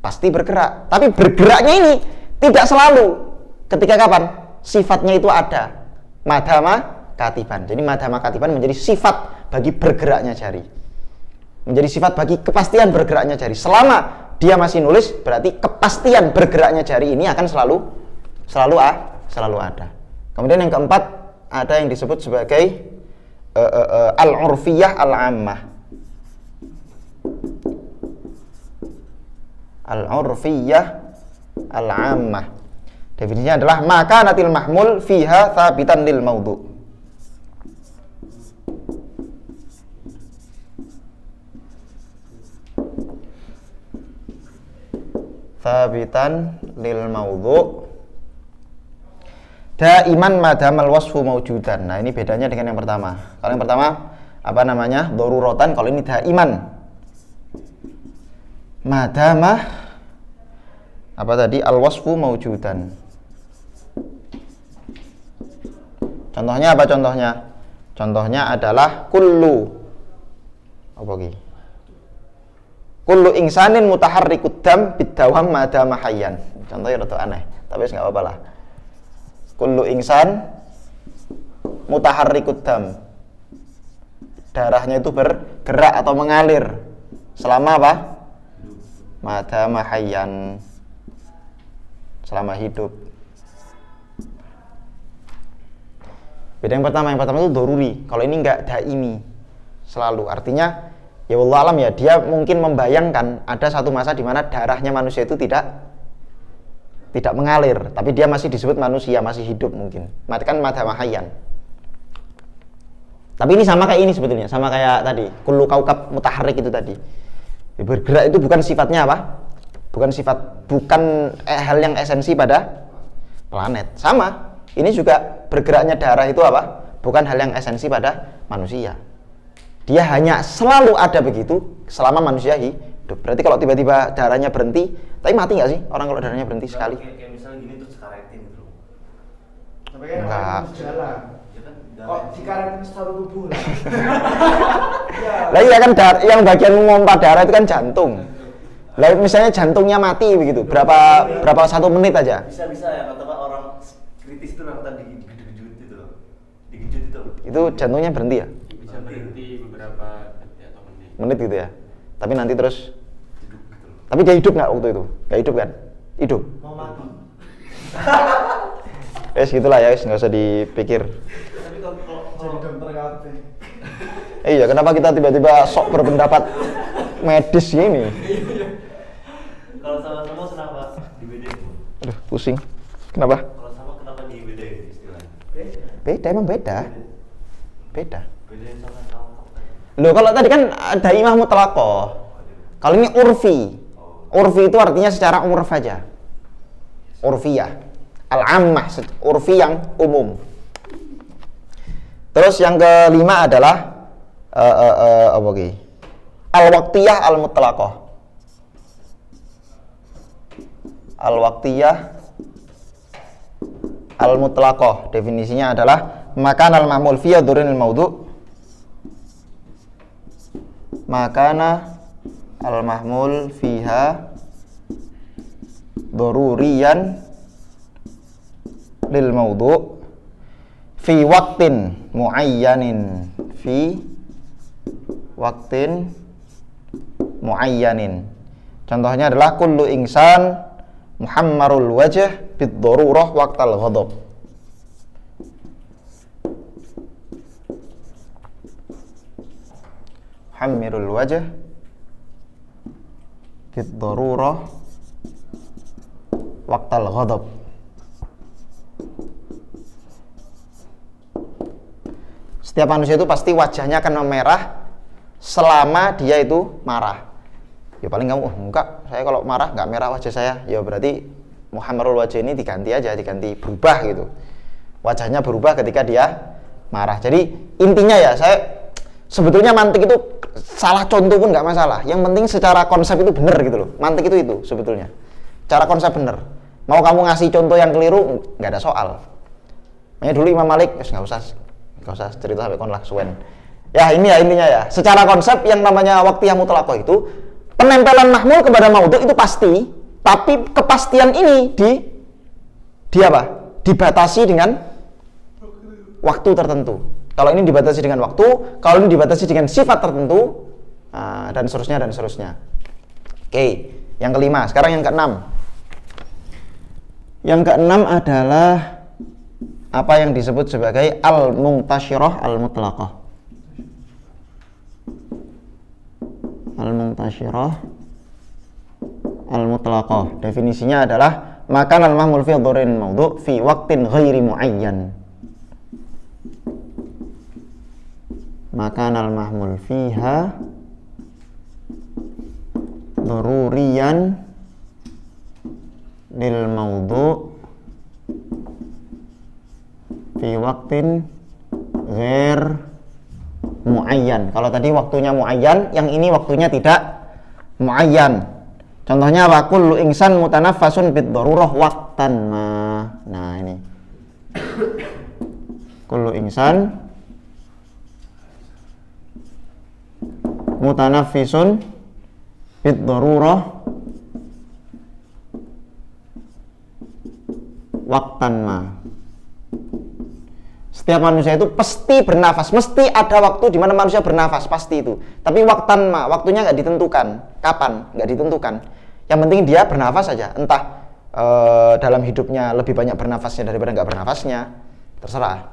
Pasti bergerak, tapi bergeraknya ini tidak selalu. Ketika kapan? Sifatnya itu ada. Madama katiban. Jadi madama katiban menjadi sifat bagi bergeraknya jari. Menjadi sifat bagi kepastian bergeraknya jari. Selama dia masih nulis, berarti kepastian bergeraknya jari ini akan selalu ada. Kemudian yang keempat, ada yang disebut sebagai al-urfiyah al-ammah. Al-urfiyah al-ammah. Definisinya adalah maka natil mahmul fiha thabitan lil maudhu. Thabitan lil maudhu daiman madamal wasfu maujudan. Nah, ini bedanya dengan yang pertama. Kalau yang pertama daruratan, kalau ini daiman. Madama al wasfu maujudan. Contohnya apa contohnya? Contohnya adalah kullu insanin mutaharrikud dam bidawam madama hayyan. Contohnya rada aneh, tapi enggak apa-apa lah. Kullu insan mutaharrikud dam. Darahnya itu bergerak atau mengalir selama apa? Madama hayyan. Selama hidup. Beda yang pertama itu doruri. Kalau ini enggak daimi, selalu. Artinya ya wallahu alam ya, dia mungkin membayangkan ada satu masa di mana darahnya manusia itu tidak mengalir, tapi dia masih disebut manusia, masih hidup mungkin. Kan madama hayyan. Tapi ini sama kayak ini sebetulnya, sama kayak tadi, kullu kaukab mutaharrik itu tadi. Bergerak itu bukan sifatnya apa? Bukan hal yang esensi pada planet. Sama. Ini juga bergeraknya darah itu apa? Bukan hal yang esensi pada manusia. Dia hanya selalu ada begitu selama manusia hidup. Berarti kalau tiba-tiba darahnya berhenti, tapi mati nggak sih orang kalau darahnya berhenti sekali? Kayak misalnya gini terus karetin gitu. Tapi kan enggak. Jalan. Ya kan Kok dikaretin satu tubuh lah. Lah iya kan yang bagian memompa darah itu kan jantung. Lah misalnya jantungnya mati begitu, berapa 1 menit aja? Bisa ya kata orang kritis itu kata digejut itu loh. Digejut itu. Itu jantungnya berhenti ya? Bisa berhenti beberapa detik atau menit. Menit gitu ya. Tapi nanti terus Hidup gitu loh. tapi dia hidup nggak waktu itu? Nggak hidup kan? Hidup. Mau mati. Gitulah ya, nggak usah dipikir. Tapi kalau jadi dokter kabeh. Iya, kenapa kita tiba-tiba sok berpendapat medis gini? Kalau sama-sama kenapa dibedain? Aduh, pusing. Kenapa? Kalau sama kenapa dibedain istilahnya? Beda, emang beda. Beda. Bedain sama kaum. Loh, kalau tadi kan ada imam mutlaqah. Kalau ini urfi. Urfi itu artinya secara urf aja. Urfiyah. Al-ammah, urfi yang umum. Terus yang kelima adalah al-waqtiyah al-mutlaqah. Al-waqtiyah al-mutlaqah. Definisinya adalah makan al-mahmul fi yaduril maudhu. Makana al-mahmul fiha daruriyan lil maudhu fi waqtin muayyanin Contohnya adalah kullu insan muhammarul wajh bid darurah waqtal ghadab. Muhammirul wajh bid darurah waqtal ghadab. Setiap manusia itu pasti wajahnya akan memerah selama dia itu marah. Ya paling kamu, enggak, saya kalau marah enggak merah wajah saya. Ya berarti Muhammadul wajah ini diganti aja, diganti berubah gitu. Wajahnya berubah ketika dia marah. Jadi intinya ya, saya sebetulnya mantik itu salah contoh pun nggak masalah. Yang penting secara konsep itu benar gitu loh. Mantik itu sebetulnya. Cara konsep benar. Mau kamu ngasih contoh yang keliru nggak ada soal. Makanya dulu Imam Malik, nggak usah cerita sampai kon lah suwen. Ya ini ya intinya ya. Secara konsep yang namanya waqtiyah mutlaqah itu penempelan mahmul kepada maudhu itu pasti, tapi kepastian ini di apa? Dibatasi dengan waktu tertentu. Kalau ini dibatasi dengan waktu, kalau ini dibatasi dengan sifat tertentu, dan seterusnya. Oke, yang kelima. Sekarang yang keenam. Yang keenam adalah apa yang disebut sebagai al-muntashirah al-mutlaqah. Al-muntashirah al-mutlaqah. Definisinya adalah makan al-mahmul fi dhurin maudhu fi waqtin ghairi muayyan. Makan al-mahmul fiha daruriyan lil maudhu fi waqtin ghair muayyan. Kalau tadi waktunya muayyan, yang ini waktunya tidak muayyan. Contohnya wa kullu insan mutanaffasun bid darurah waqtan ma. Nah ini. Kullu insan mutanaffisun bid darurah waqtan ma. Setiap manusia itu pasti bernafas, mesti ada waktu di mana manusia bernafas, pasti itu. Tapi waqtan ma, waktunya nggak ditentukan, kapan nggak ditentukan. Yang penting dia bernafas saja, entah dalam hidupnya lebih banyak bernafasnya daripada nggak bernafasnya, terserah.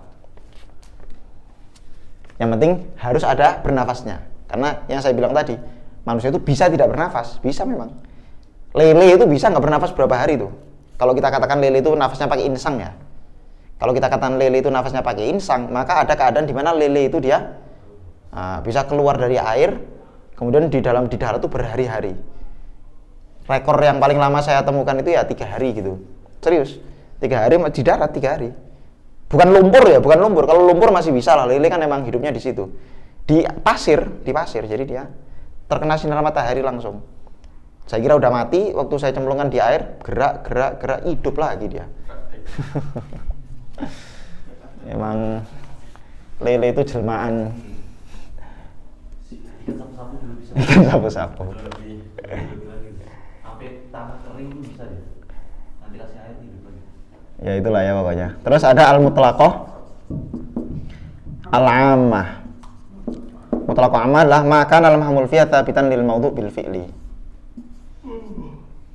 Yang penting harus ada bernafasnya. Karena yang saya bilang tadi, manusia itu bisa tidak bernafas, bisa memang. Lele itu bisa nggak bernafas berapa hari tuh. Kalau kita katakan lele itu nafasnya pakai insang ya. Kalau kita katakan lele itu nafasnya pakai insang, maka ada keadaan di mana lele itu dia bisa keluar dari air, kemudian di darat itu berhari-hari. Rekor yang paling lama saya temukan itu ya 3 hari gitu. Serius, 3 hari di darat 3 hari. Bukan lumpur ya, bukan lumpur. Kalau lumpur masih bisa lah, lele kan memang hidupnya di situ. Di pasir, jadi dia terkena sinar matahari langsung. Saya kira udah mati, waktu saya cemplungkan di air, gerak, hidup lagi dia. Emang lele itu jelmaan. Ikan sapu-sapu dulu bisa. Ikan sapu-sapu. Sampai tanah kering itu bisa ya. Nanti kasih air hidup lagi. Ya itulah ya pokoknya. Terus ada al-mutlaqah al-ammah. Mutlaqah ammah adalah maka al-mahmul fiha thabitan lil maudhu' bil fi'li.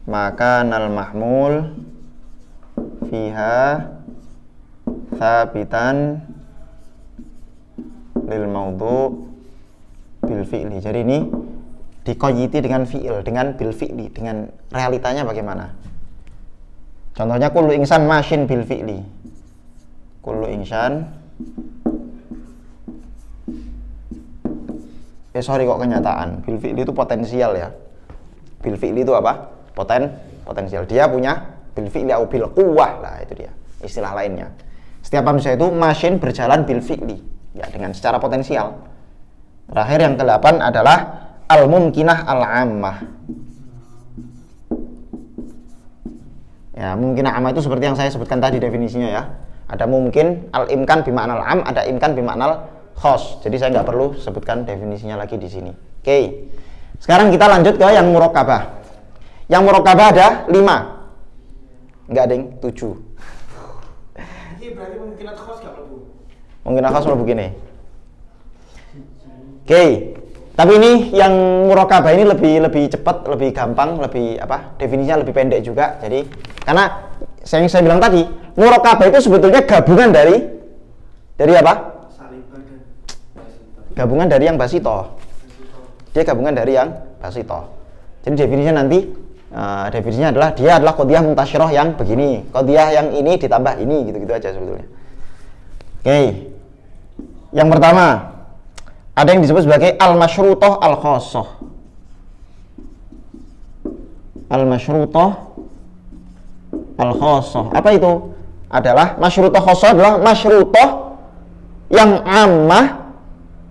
Maka al-mahmul fiha thabitan lil maudhu' bil fi'li. Jadi ini dikoyiti dengan fi'il, dengan bil fi'li, dengan realitanya bagaimana. Contohnya kullu insan mashin bil fi'li. Kullu insan kok kenyataan. Bil fi'li itu potensial ya. Bil fi'li itu apa? Potensial. Dia punya bil fi'li au bil quwwah. Lah itu dia. Istilah lainnya. Setiap manusia itu mashin berjalan bil fi'li, ya dengan secara potensial. Terakhir yang ke-8 adalah al-mumkinah al-ammah. Ya, mumkinah ammah itu seperti yang saya sebutkan tadi definisinya ya. Ada mungkin al-imkan bimakna al-am, ada imkan bimakna khos. Jadi saya nggak perlu sebutkan definisinya lagi di sini. Oke. Sekarang kita lanjut ke yang murakkabah. Yang murakkabah ada 5. Enggak, Ding, 7. Ini berarti mungkin khos gak mlebu. Mungkin khos mlebu gini. Oke. Tapi ini yang murakkabah ini lebih cepat, lebih gampang, lebih definisinya lebih pendek juga. Jadi karena saya bilang tadi, murakkabah itu sebetulnya gabungan dari apa? Gabungan dari yang basitoh. Dia gabungan dari yang basitoh. Jadi definisinya nanti definisinya adalah dia adalah qadhiyah muntasyirah yang begini, qadhiyah yang ini ditambah ini, gitu-gitu aja sebetulnya. Oke. Yang pertama, ada yang disebut sebagai al-masyrutoh al-khosoh. Al-masyrutoh al-khosoh. Apa itu? Adalah masyrutoh khosoh adalah masyrutoh yang ammah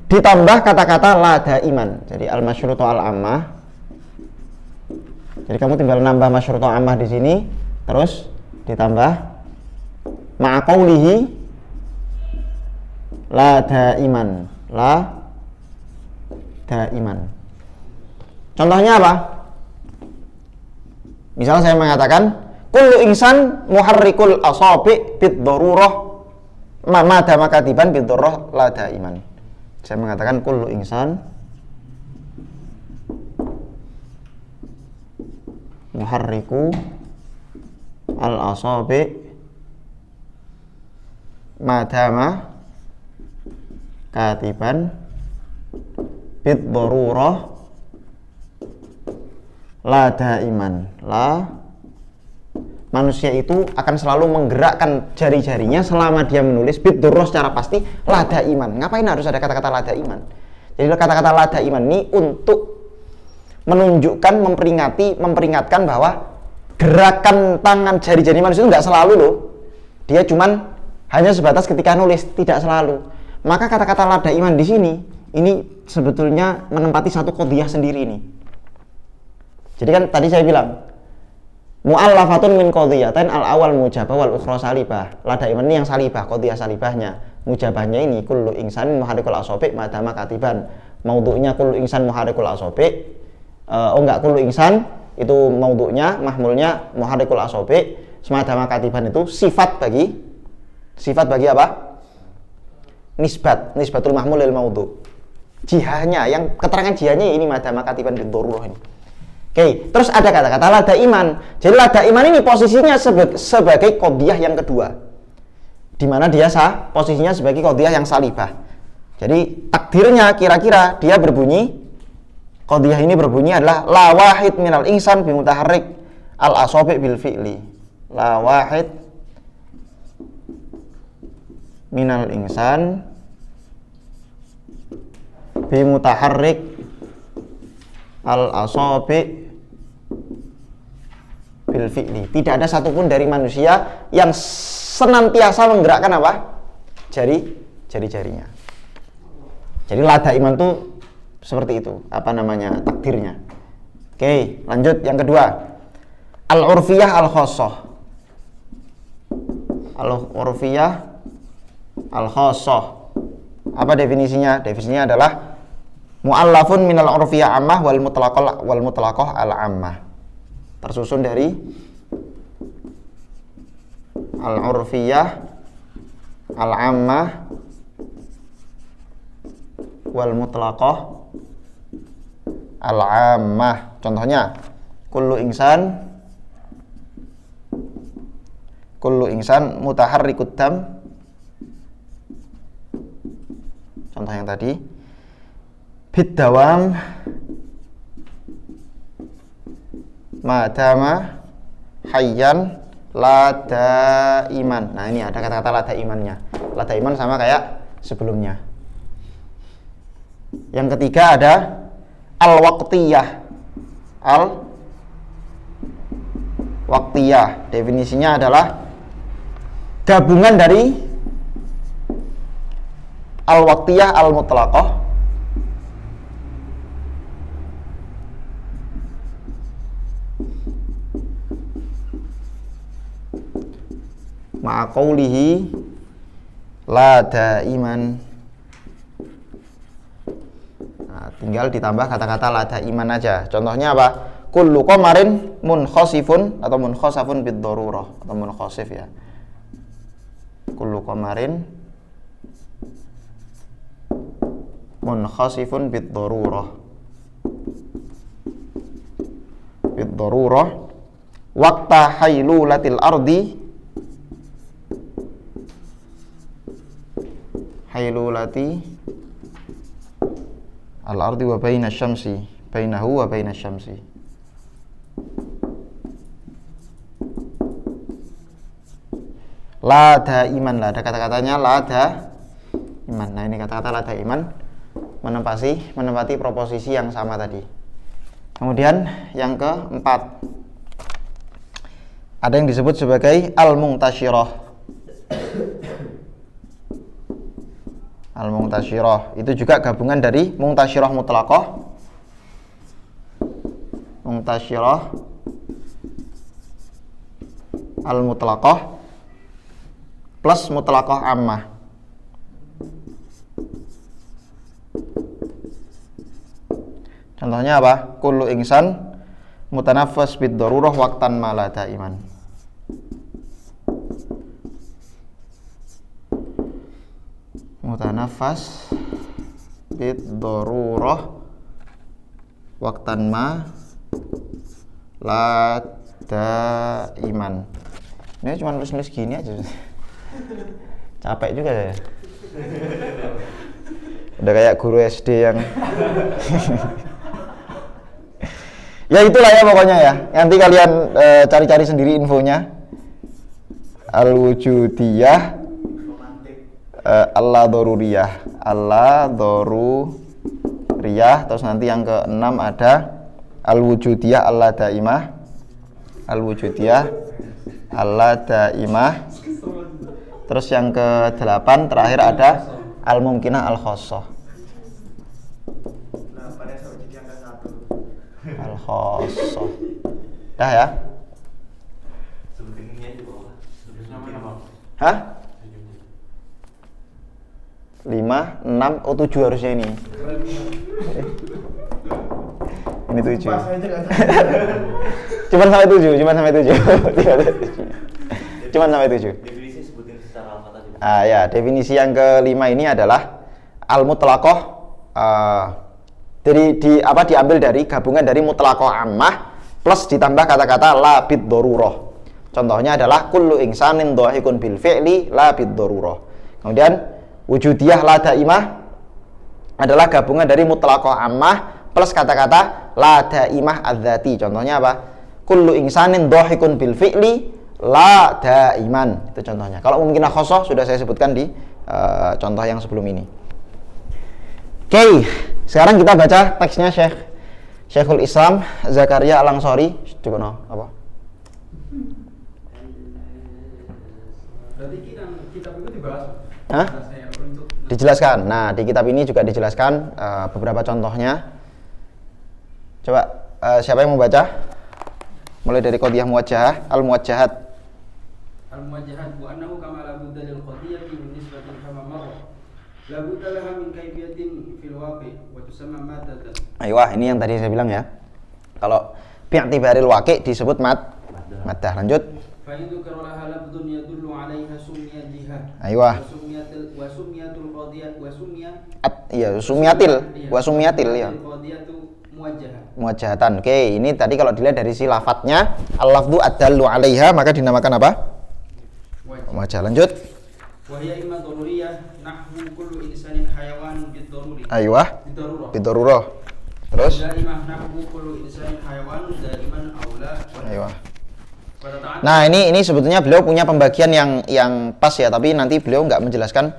ditambah kata-kata la daiman. Jadi al-masyrutoh al-ammah. Jadi kamu tinggal nambah masyrutoh ammah di sini, terus ditambah ma'aqaulihi la daiman. La daiman. Contohnya apa? Misalnya saya mengatakan kullu insan muharrikul asabi bid darurah ma dama katiban bid darurah la daiman. Saya mengatakan kullu insan muharriku al asabi ma dama katiban bid darurah la daiman. La, manusia itu akan selalu menggerakkan jari-jarinya selama dia menulis bid darurah secara pasti la daiman. Ngapain harus ada kata-kata la daiman? Jadi kata-kata la daiman ini untuk menunjukkan, memperingatkan bahwa gerakan tangan jari-jari manusia itu nggak selalu loh. Dia cuman hanya sebatas ketika nulis, tidak selalu. Maka kata-kata la daiman di sini ini sebetulnya menempati satu qadhiyah sendiri nih. Jadi kan tadi saya bilang mu'allafatun min qadhiyatain al-awal mujabah wal ukhra salibah. La daiman ini yang salibah, qadhiyah salibahnya. Mujabahnya ini kullu insanin muharrikul asabi madama katiban. Maudhu'nya kullu insan muharrikul asabi. Kullu insan itu maudhu'nya, mahmulnya muharrikul asabi. Madama katiban itu sifat bagi apa? Nisbatul mahmul lil maudhu'. Jihahnya, yang keterangan jihahnya ini madama katiban bid darurah ini. Oke, terus ada kata-kata la daiman. Jadi la daiman ini posisinya sebagai qadhiyah yang kedua, di mana dia posisinya sebagai qadhiyah yang salibah. Jadi takdirnya kira-kira dia berbunyi, qadhiyah ini berbunyi adalah la wahid minal insan bi mutaharrik al asabi bil fi'li. La wahid minal insan bi mutaharrik al asabi bil fi'li. Tidak ada satupun dari manusia yang senantiasa menggerakkan apa? Jari-jarinya. Jadi la daiman itu seperti itu, takdirnya. Oke, lanjut yang kedua. Al-urfiyah al-khosoh. Al-urfiyah al-khosoh. Apa definisinya? Definisinya adalah mu'allafun minal urfiyah ammah wal mutlaqah al-ammah. Tersusun dari al-urfiyah al-ammah wal mutlaqah al-ammah. Contohnya kullu insan mutaharrikut dam. Contoh yang tadi bid-dawam madama hayyan la daiman. Nah, ini ada kata-kata la daimannya. La daiman sama kayak sebelumnya. Yang ketiga ada al-waqtiyah. Al-waqtiyah definisinya adalah gabungan dari al-waqtiyah al-mutlaqah ma'a qawlihi la daiman. Nah, tinggal ditambah kata-kata la daiman aja. Contohnya apa? Kullu qamarin munkhasifun atau munkhasafun bid darurah atau munkhasif ya. Kullu qamarin munkhasifun bid darurah. Bid darurah waqta hailulatil ardi hailulati al-ardi wa baina syamsi bainahu wa baina syamsi. La daiman, lah ada kata-katanya la iman. Nah, ini kata-kata la daiman menempati proposisi yang sama tadi. Kemudian yang keempat, ada yang disebut sebagai al-muntashirah. Al-muntashirah itu juga gabungan dari muntashirah mutlaqah, muntashirah al-mutlaqah plus mutlaqah ammah. Contohnya apa? Kullu insan mutanaffas bid darurah waqtan ma la daiman. Mutanaffas bid darurah waqtan ma la daiman. Ini cuma nulis gini aja. Capek juga ya. Udah kayak guru SD yang ya itulah ya pokoknya ya. Nanti kalian cari-cari sendiri infonya. Al-wujudiyah, Allah-doruriyah, Allah-doruriyah. Terus nanti yang ke-6 ada al-wujudiyah Allah daimah, al-wujudiyah Allah daimah. Terus yang ke-8 terakhir ada al-mumkinah al-khossah. Al-khossah. Dah ya? Sebutin ini aja bawah. Namanya apa? Hah? 5, 6, 7 harusnya ini. Ini 7. Pas aja kan. Cuman sampai 7. Cuman sampai 7. Definisi sebutin secara alfat aja. Ah ya, definisi yang kelima ini adalah al-mutlaqah. Diambil dari gabungan dari mutlaqah ammah plus ditambah kata-kata la bid darurah. Contohnya adalah kullu insanin dhahikun bil fi'li la bid darurah. Kemudian wujudiyah la daimah adalah gabungan dari mutlaqah ammah plus kata-kata la daimah adzati. Contohnya apa? Kullu insanin dhahikun bil fi'li la daiman. Itu contohnya. Kalau mungkinah khossah sudah saya sebutkan di contoh yang sebelum ini. Oke, sekarang kita baca teksnya Syekhul Islam Zakaria Al-Ansori. Coba no, apa? Berarti kitab itu dibahas. Hah? Dijelaskan. Nah, di kitab ini juga dijelaskan beberapa contohnya. Coba siapa yang mau baca? Mulai dari qadhiyah muwajjahah, al-muwajjahat. Al-muwajjahat wa annahu kama la budda lil qadhiyati min nisbatin kama marra. La budda laha min kayfiyatin fil waqi' wa tusamma maddatan. Aywa, ini yang tadi saya bilang ya. Kalau bi'tibaril waqi' disebut maddah. Lanjut. Fa in dzukira laha lafdhun yadullu 'alaiha summiyat jiha. Aywa. Wa summiyatul qadhiyat wa summiya summiyatil ya. Qadhiyatu muwajjahah. Muwajjahatan. Oke, ini tadi kalau dilihat dari si lafadznya al-lafdhu ad-dallu 'alaiha maka dinamakan apa? Muwajjah. Lanjut. Wa hiya imma daruriyah nahwu kullu insanin hayawanun bid-daruri. Aywa. Bidarurah. Terus? Daimah nahwu kullu insanin hayawanun daiman aula. Aywa. Nah, ini sebetulnya beliau punya pembagian yang pas ya, tapi nanti beliau nggak menjelaskan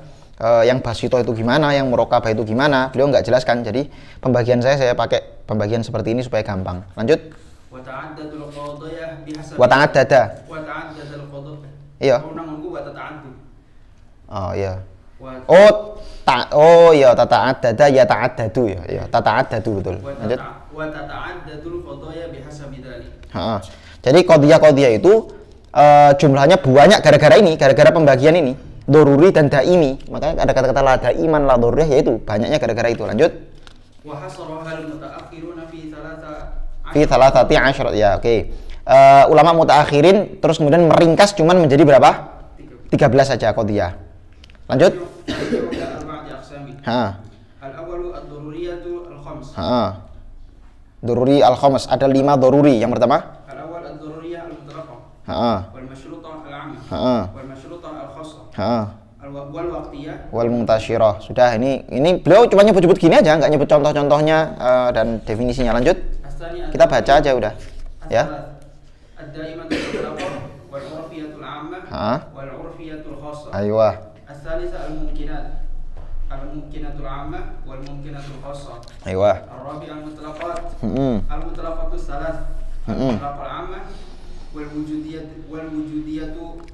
yang basito itu gimana, yang murokabah itu gimana, beliau nggak jelaskan. Jadi pembagian saya pakai pembagian seperti ini supaya gampang. Lanjut. Wa ta'addadul qadaya bihasabi. Wa ta'addada. Wa ta'addadul qadaya. Iya. Nangku wa ta'addud. Oh iya. Oh iya, tata'addada ya ta'addadu ya. Iya, tata'addadu betul. Lanjut. Wa tata'addadul qadaya bihasabi dzalik. Heeh. Jadi qadhiyah itu jumlahnya banyak gara-gara pembagian ini, doruri dan daimi. Makanya ada kata-kata la daiman la doruriyah, yaitu banyaknya gara-gara itu. Lanjut. Wa hasaraha al-mutaakhiruna Fi thalathati asyrat. Ya, oke. Ulama mutaakhirin terus kemudian meringkas cuman menjadi berapa? 13 saja qadhiyah. Lanjut. Al-awwalu ad-daruriyatu al-khams. Doruri al-khams, ada 5 doruri. Yang pertama? Al-awwal ad-daruriyah al-mutlaqah. Wal masyrutah al-'ammah. Wal masyrutah al-khassah. Wal waqtiyah. Wal muntashirah. Sudah, ini beliau cuma nyebut-nyebut gini aja, nggak nyebut contoh-contohnya dan definisinya. Lanjut. Kita baca aja udah. Ya. Ad-daimatul mutlaqah wal 'urfiyatul 'ammah wal 'urfiyatul khassah. Aywa. As-salisa al-mumkinat. الممكنة العامة والممكنة الخاصة. أيوة. الرابع المطلقات. Mm-mm. المطلقات الثلاث. Mm-mm. المطلقة العامة والوجودية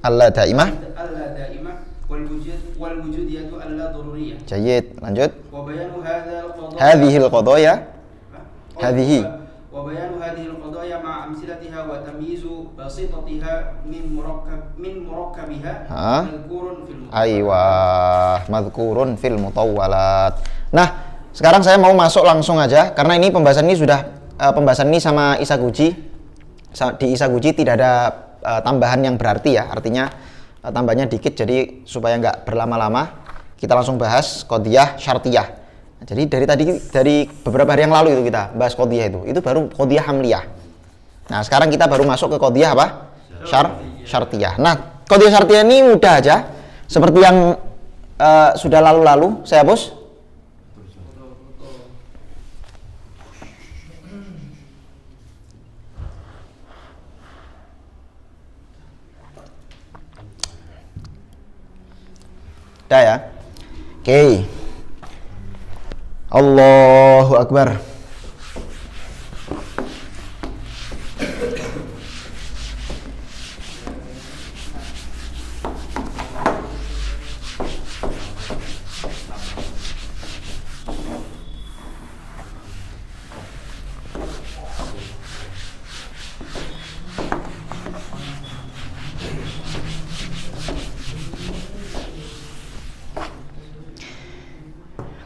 Allah daimah. اللا دائمة والوجودية اللا ضرورية. Jayyid. Lanjut. وبيان هذا القضاء Hadhil qadaya. Hadhihi. وبيان هذه القضايا مع أمثلتها وتمييز بسيطتها من مركبها مذكور في المطولات. Aywa, madhkurun fil mutawwalat. Nah, sekarang saya mau masuk langsung aja karena ini pembahasan ini sudah pembahasan ini sama Isaguchi. Di Isaguchi tidak ada tambahan yang berarti ya, artinya tambahnya dikit, jadi supaya nggak berlama-lama kita langsung bahas qadiyah syartiyah. Jadi dari beberapa hari yang lalu itu kita bahas qadiyah itu baru qadiyah hamliyah. Nah, sekarang kita baru masuk ke qadiyah apa? Syartiyah. Nah, qadiyah syartiyah ini mudah aja. Seperti yang sudah lalu-lalu saya hapus. Dah ya. Oke. Allahu Akbar.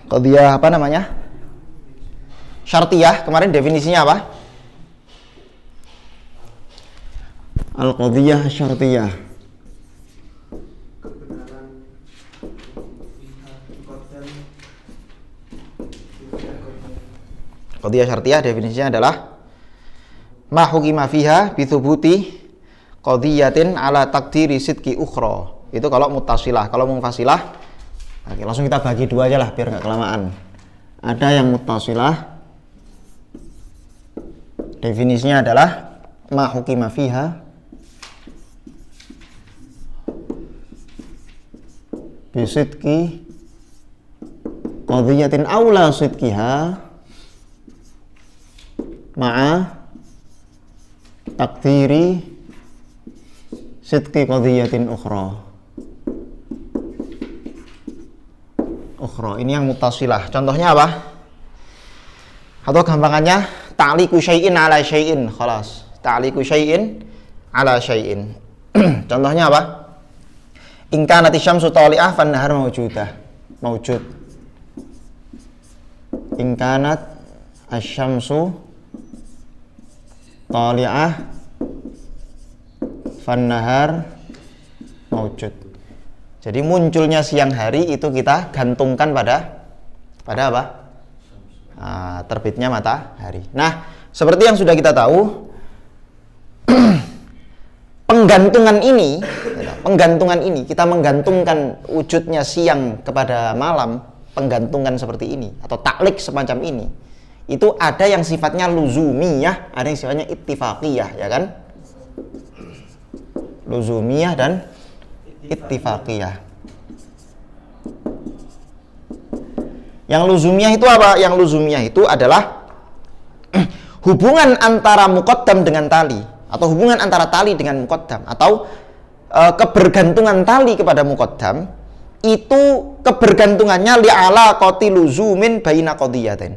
Qadiyah apa namanya? Syartiyah, kemarin definisinya apa? Al-qadiyah syartiyah. Qadiyah syartiyah definisinya adalah ma hukima fiha bi thubuti qadiyatin ala taqdiri sidqi ukhra. Itu kalau muttasilah. Kalau munfasilah, oke, langsung kita bagi dua aja lah biar nggak kelamaan. Ada yang muttasilah, definisinya adalah ma hukima fiha bisidqi qadiyatin aula sidqiha ma'a takdiri sidqi qadiyatin ukhra. Ini yang muttasilah. Contohnya apa? Atau gampangannya ta'liqu syai'in ala syai'in, khalas. Ta'liqu syai'in ala syai'in. Contohnya apa? In kanati syamsu tali'ah fan nahar mawjudah. Mawjud. In kanat asy-syamsu tali'ah fan nahar mawjud. Jadi munculnya siang hari itu kita gantungkan pada apa? Terbitnya matahari. Nah, seperti yang sudah kita tahu, penggantungan ini kita menggantungkan wujudnya siang kepada malam, penggantungan seperti ini atau taklik semacam ini, itu ada yang sifatnya luzumiyah, ada yang sifatnya ittifaqiyah, ya kan? Luzumiyah dan ittifaqiyah. Yang luzumiyah itu apa? Yang luzumiyah itu adalah hubungan antara muqaddam dengan tali, atau hubungan antara tali dengan muqaddam, atau kebergantungan tali kepada muqaddam, itu kebergantungannya li'alaqati luzumin baina qadiyatin.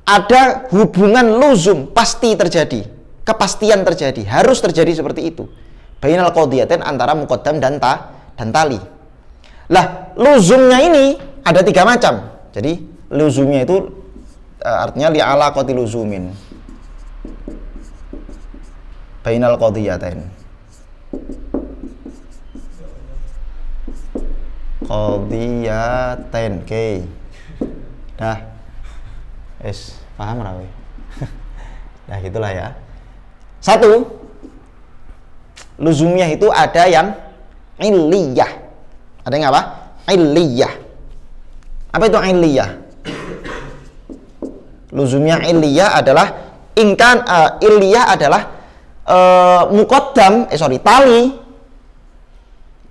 Ada hubungan luzum, pasti terjadi, kepastian terjadi, harus terjadi seperti itu. Bainal qadiyatin, antara muqaddam dan tali. Lah, luzumnya ini ada 3 macam. Jadi luzumnya itu artinya li'alaqati luzumin bainal qadiyatin. Qadiyatin, oke. Dah. Paham rawi? Nah, gitulah ya. 1, luzumiyah itu ada yang illiyah. Ada yang apa? Illiyah. Apa itu illiyah? Luzumiyah illiyah adalah illiyah adalah tali,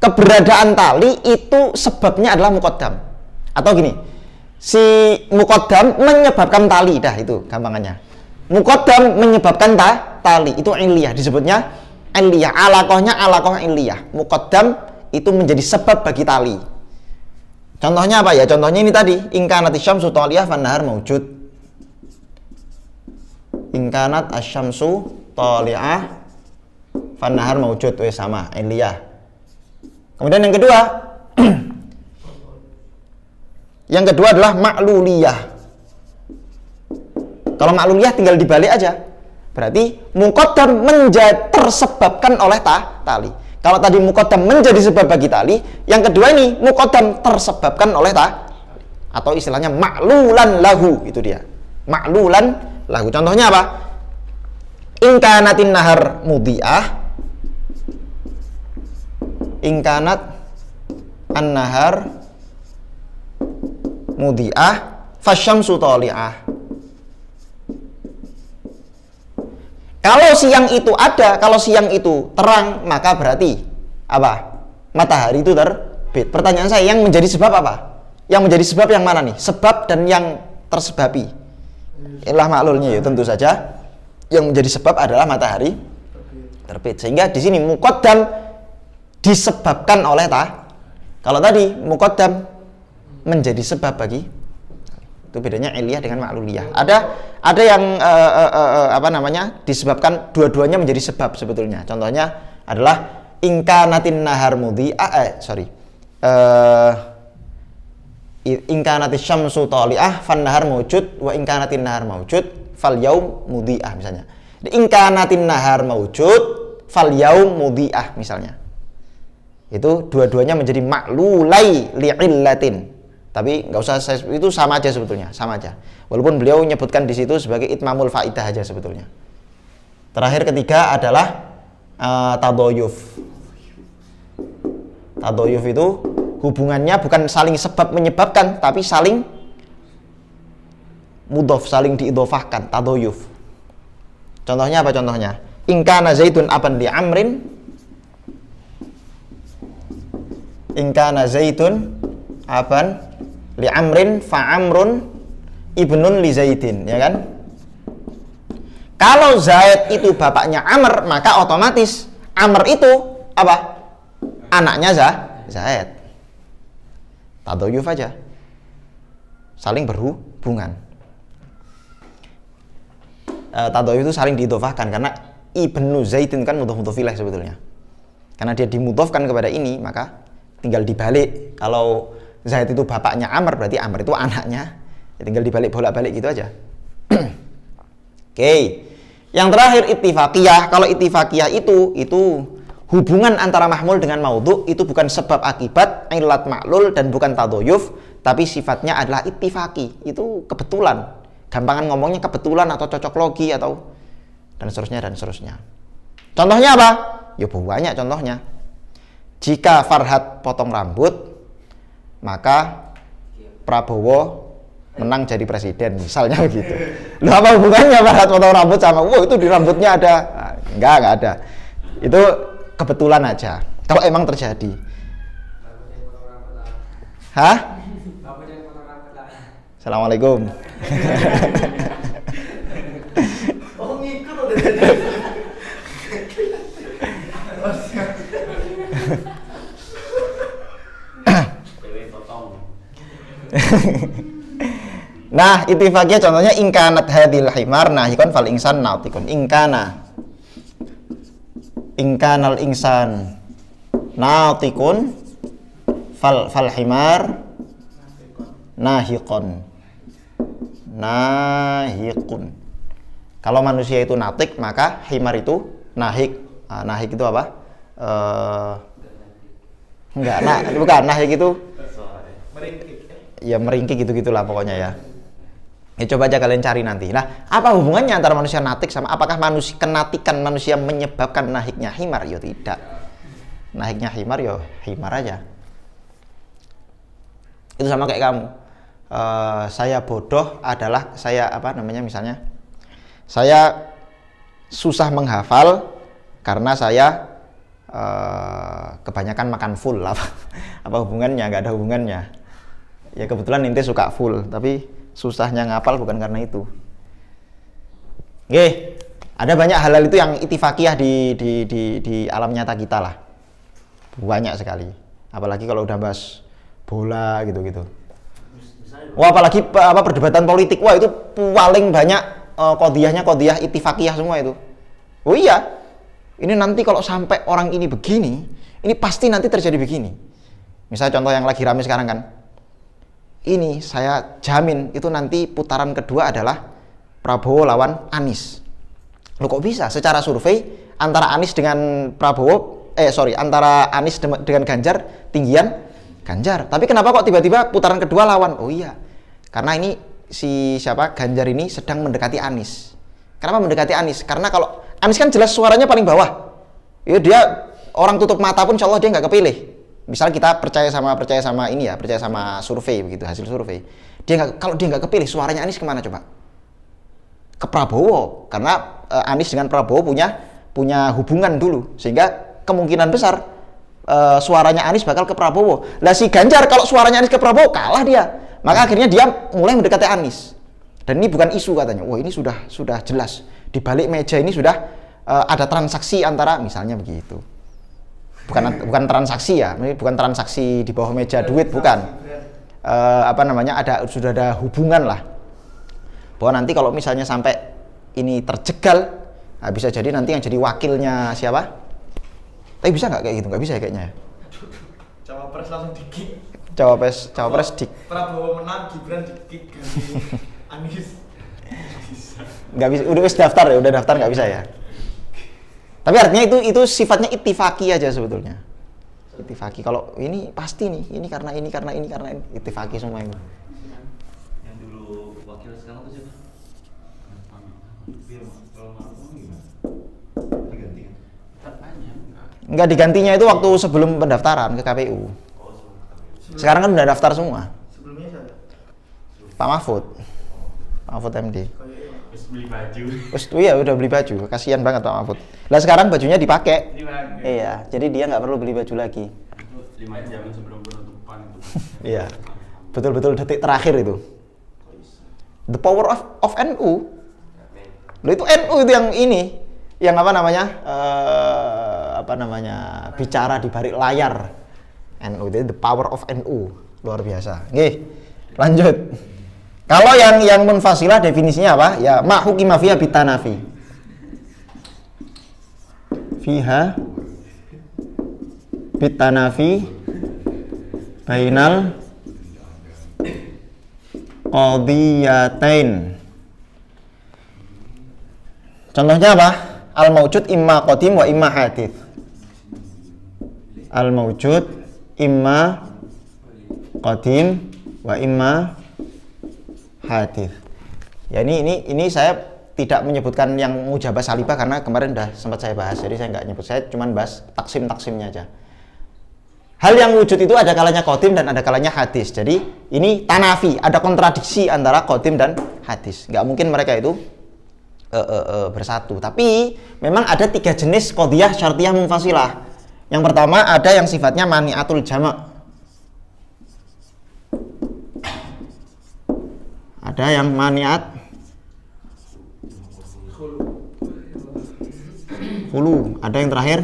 keberadaan tali itu sebabnya adalah muqaddam. Atau gini, si muqaddam menyebabkan tali, dah itu gampangannya. Muqaddam menyebabkan tali, itu iliyah, disebutnya iliyah. Alaqahnya alaqah iliyah. Muqaddam itu menjadi sebab bagi tali. Contohnya apa ya? Contohnya ini tadi, ingkanat asyamsu taliyah fan nahar maujud. Ingkanat asyamsu taliyah fan nahar maujud, sama iliyah. Kemudian yang kedua yang kedua adalah makluliyah. Kalau makluliyah tinggal dibalik aja. Berarti muqaddam tersebabkan oleh tali. Kalau tadi muqaddam menjadi sebab bagi tali, yang kedua ini muqaddam tersebabkan oleh atau istilahnya maklulan lahu, itu dia. Maklulan lahu. Contohnya apa? Ingkanatin nahar mudhi'ah. Ingkanat an-nahar mudhi'ah fasyamsu tali'ah. Kalau siang itu ada, kalau siang itu terang, maka berarti apa? Matahari itu terbit. Pertanyaan saya, yang menjadi sebab apa? Yang menjadi sebab yang mana nih? Sebab dan yang tersebabi. Inilah maklulnya ya, tentu saja. Yang menjadi sebab adalah matahari terbit. Sehingga di sini muqaddam disebabkan oleh kalau tadi muqaddam menjadi sebab bagi, itu bedanya iliyah dengan makluliyah. Ada yang disebabkan dua-duanya menjadi sebab sebetulnya. Contohnya adalah ingkanatin nahar ingkanatis syamsu tali'ah fan nahar maujud wa ingkanatin nahar maujud fal yaum mudhi'ah misalnya. Ingkanatin nahar maujud fal yaum mudhi'ah misalnya. Itu dua-duanya menjadi maklulai li'illatin. Tapi nggak usah, itu sama aja sebetulnya, sama aja. Walaupun beliau menyebutkan di situ sebagai itmamul faidah aja sebetulnya. Terakhir ketiga adalah tadoyuf. Tadoyuf itu hubungannya bukan saling sebab menyebabkan, tapi saling mudhof, saling diidhofahkan, tadoyuf. Contohnya apa contohnya? Ingkana zaitun aban li amrin. Ingkana zaitun aban li amrin fa amrun ibnun li zaidin, ya kan? Kalau Zaid itu bapaknya Amr, maka otomatis Amr itu apa? Anaknya Zaid. Tadoyuf aja, saling berhubungan. Tadoyuf itu saling diidhofahkan karena ibnu Zaidin kan mudhof ilaih sebetulnya. Karena dia dimudhofkan kepada ini, maka tinggal dibalik. Kalau Zaid itu bapaknya Amr, berarti Amr itu anaknya. Ya, tinggal dibalik bolak-balik gitu aja. Oke. Yang terakhir ittifaqiyah. Kalau ittifaqiyah itu hubungan antara mahmul dengan maudhu, itu bukan sebab akibat, illat maklul, dan bukan tadoyuf, tapi sifatnya adalah ittifaqi. Itu kebetulan. Gampangan ngomongnya kebetulan atau cocok logi atau dan seterusnya. Contohnya apa? Ya banyak contohnya. Jika Farhad potong rambut, maka Prabowo menang jadi presiden, misalnya begitu. Loh, apa hubungannya Farhad potong rambut sama itu di rambutnya ada? Enggak ada. Itu kebetulan aja. Kalau emang terjadi. Hah? Assalamualaikum. Oh, ngikut udah. Nah, ittifaqiyah contohnya ingkanat hadhil himar nahikon fal insan nautikun. Ingkanal insan nautikun fal himar nahikon. Kalau manusia itu natik, maka himar itu nahik. Nahik itu apa? Bukan nahik itu ya meringkik gitu-gitulah pokoknya ya. Ya coba aja kalian cari nanti. Nah, apa hubungannya antara manusia natik sama apakah kenatikan manusia menyebabkan nahiknya himar? Ya tidak. Nahiknya himar ya himar aja. Itu sama kayak kamu. Saya bodoh adalah misalnya saya susah menghafal karena saya kebanyakan makan full. Apa hubungannya? Nggak ada hubungannya. Ya kebetulan ente suka full, tapi susahnya ngapal bukan karena itu. Oke, ada banyak hal-hal itu yang itifakiyah di alam nyata kita lah. Banyak sekali. Apalagi kalau udah bahas bola gitu-gitu. Wah, apalagi perdebatan politik, wah itu paling banyak qadiyah itifakiyah semua itu. Oh iya, ini nanti kalau sampai orang ini begini, ini pasti nanti terjadi begini. Misalnya contoh yang lagi rame sekarang kan, ini saya jamin itu nanti putaran kedua adalah Prabowo lawan Anies. Loh kok bisa? Secara survei antara Anies dengan antara Anies dengan Ganjar tinggian Ganjar. Tapi kenapa kok tiba-tiba putaran kedua lawan? Oh iya, karena ini Ganjar ini sedang mendekati Anies. Kenapa mendekati Anies? Karena kalau Anies kan jelas suaranya paling bawah. Ya dia orang tutup mata pun insya Allah dia nggak kepilih. Misal kita percaya sama survei begitu, hasil survei. Kalau dia nggak kepilih, suaranya Anies kemana coba? Ke Prabowo, karena Anies dengan Prabowo punya hubungan dulu, sehingga kemungkinan besar suaranya Anies bakal ke Prabowo. Lah si Ganjar kalau suaranya Anies ke Prabowo kalah dia, maka akhirnya dia mulai mendekati Anies. Dan ini bukan isu katanya. Wah ini sudah jelas di balik meja ini sudah ada transaksi antara misalnya begitu. Bukan transaksi ya, bukan transaksi di bawah meja duit bukan. Sudah ada hubungan lah. Bahwa nanti kalau misalnya sampai ini terjegal, bisa jadi nanti yang jadi wakilnya siapa? Tapi bisa nggak kayak gitu? Nggak bisa ya kayaknya. Cawapres langsung di-kick. Cawapres dik. Prabowo menang, Gibran di-kick ganti Anies. Nggak bisa, udah daftar nggak bisa ya. Tapi artinya itu sifatnya itifaki aja sebetulnya. Itifaki. Kalau ini pasti nih, ini karena ini itifaki semua itu. Yang dulu wakil sekarang tuh siapa? Kalau Maruf gimana? Diganti kan? Enggak, digantinya itu waktu sebelum pendaftaran ke KPU. Sekarang kan udah daftar semua. Sebelumnya siapa? Pak Mahfud MD. Terus beli baju. Iya udah beli baju, kasihan banget Pak Mahfud. Lah sekarang bajunya dipakai. Iya, jadi dia nggak perlu beli baju lagi. Itu 5 jam sebelum penutupan itu. Iya, betul-betul detik terakhir itu. The power of NU. Loh itu NU itu yang ini, yang bicara di balik layar. NU itu the power of NU, luar biasa. Oke, lanjut. Kalau yang munfasilah definisinya apa? Ya ma hukima fiha bitanafi. Fiha bitanafi bainal qadiyatain. Contohnya apa? Al-mawjud imma qadim wa imma hadith. Al-mawjud imma qadim wa imma hadith. Ya ini saya tidak menyebutkan yang mujabah salibah karena kemarin udah sempat saya bahas, jadi saya nggak nyebut, saya cuma bahas taksimnya aja. Hal yang wujud itu ada kalanya qadim dan ada kalanya hadis. Jadi ini tanafi, ada kontradiksi antara qadim dan hadis. Nggak mungkin mereka itu bersatu. Tapi memang ada 3 jenis qadiyah syartiyah munfasilah. Yang pertama ada yang sifatnya mani'atul jama'. Ada yang mani'at khulu. Ada yang terakhir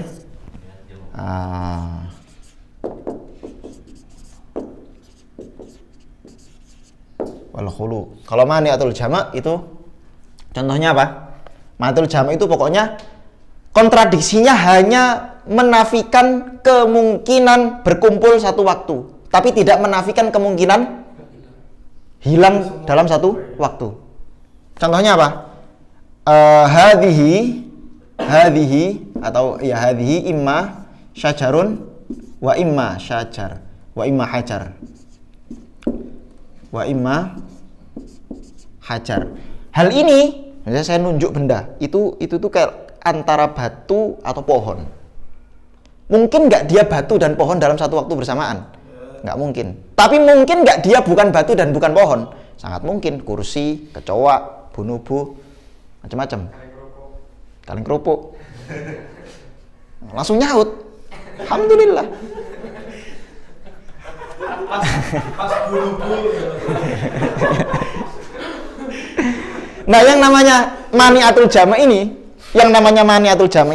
wal khulu. Kalau mani'atul jama' itu contohnya apa? Mani'atul jama' itu pokoknya kontradiksinya hanya menafikan kemungkinan berkumpul satu waktu, tapi tidak menafikan kemungkinan hilang dalam satu waktu. Contohnya apa? Hadhihi atau ya hadhihi imma syajarun wa imma syajar wa imma hajar wa imma hajar. Hal ini, misalnya saya nunjuk benda, itu tuh kayak antara batu atau pohon. Mungkin nggak dia batu dan pohon dalam satu waktu bersamaan? Nggak mungkin. Tapi mungkin nggak dia bukan batu dan bukan pohon? Sangat mungkin. Kursi, kecoa, bonobo, macam-macam. Kaleng kerupuk. Langsung nyaut. Alhamdulillah. Pas bulu-bulu. Nah, yang namanya maniatul jama'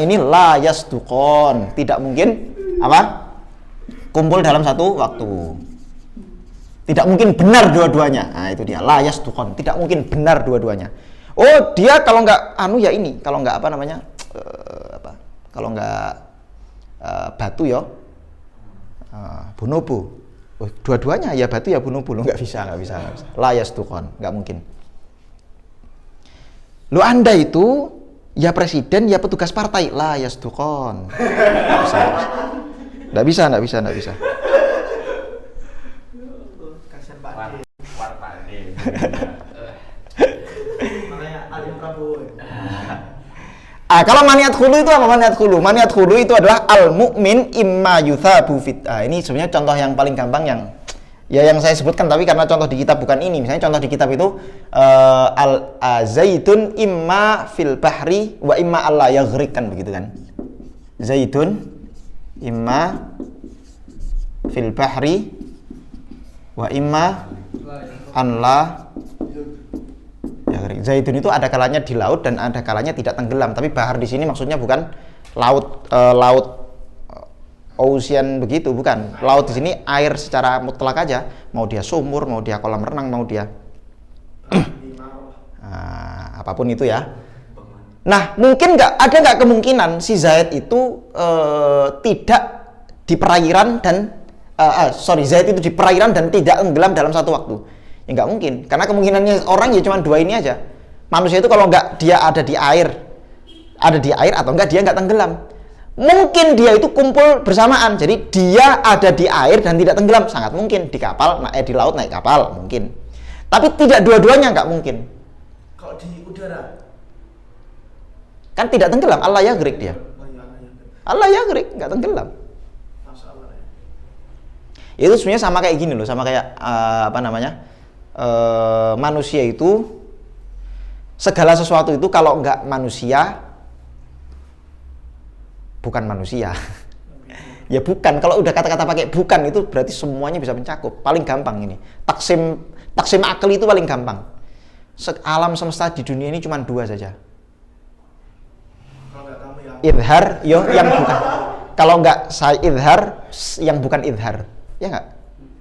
ini, la yasduqon, tidak mungkin apa? Kumpul dalam satu waktu. Tidak mungkin benar dua-duanya. Nah, itu dia, la yasduqon, tidak mungkin benar dua-duanya. Oh, dia kalau nggak ya ini, kalau nggak kalau nggak batu ya bonobo. Oh, dua-duanya ya batu ya bonobo, lo nggak bisa. La yasduqon, nggak mungkin. Lo Anda itu ya presiden ya petugas partai, la yasduqon. Nggak bisa. Kasihan Pak D. Partai. Makanya alim Prabowo. Kalau maniat khulu itu apa? Maniat khulu itu adalah al-mu'min imma yuthabu fit. Ini sebenarnya contoh yang paling gampang yang saya sebutkan, tapi karena contoh di kitab bukan ini. Misalnya contoh di kitab itu zaitun imma fil bahri wa imma alla yaghriq, kan begitu kan. Zaitun imma fil bahri wa imma an la yaghriq. Zaitun itu ada kalanya di laut dan ada kalanya tidak tenggelam, tapi bahar di sini maksudnya bukan laut ocean begitu, bukan. Laut di sini air secara mutlak aja, mau dia sumur, mau dia kolam renang, mau dia apapun itu ya. Nah, mungkin ada nggak kemungkinan si Zaid itu tidak di perairan dan Zaid itu di perairan dan tidak tenggelam dalam satu waktu? Ya nggak mungkin, karena kemungkinannya orang ya cuma dua ini aja. Manusia itu kalau nggak dia ada di air atau enggak dia nggak tenggelam. Mungkin dia itu kumpul bersamaan, jadi dia ada di air dan tidak tenggelam, sangat mungkin. Di kapal, di laut naik kapal, mungkin. Tapi tidak dua-duanya, nggak mungkin. Kalau di udara Kan tidak tenggelam, Allah yaghriq dia. Allah yaghriq, nggak tenggelam. Masalah ya. Itu sebenarnya sama kayak gini loh, sama kayak manusia itu, segala sesuatu itu kalau nggak manusia bukan manusia. Ya bukan, kalau udah kata-kata pakai bukan itu berarti semuanya bisa mencakup. Paling gampang ini. Taksim akli itu paling gampang. Alam semesta di dunia ini cuma dua saja. Kalau nggak kamu yang Idhar, yang bukan. Kalau nggak saya idhar, yang bukan idhar. Ya nggak?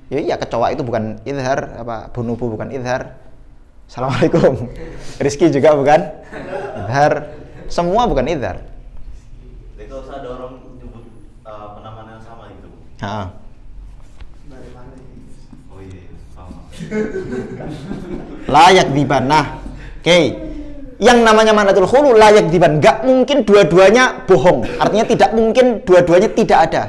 Ya iya, kecoa itu bukan idhar, bonobo bukan idhar. Assalamualaikum. Rizky juga bukan idhar. Semua bukan idhar. Kalau ada orang nyebut penamaan yang sama gitu. dari mana ini? Oh iya, sama. Layak diban. Nah, oke. Yang namanya manatul khulu layak diban. Nggak mungkin dua-duanya bohong. Artinya tidak mungkin dua-duanya tidak ada.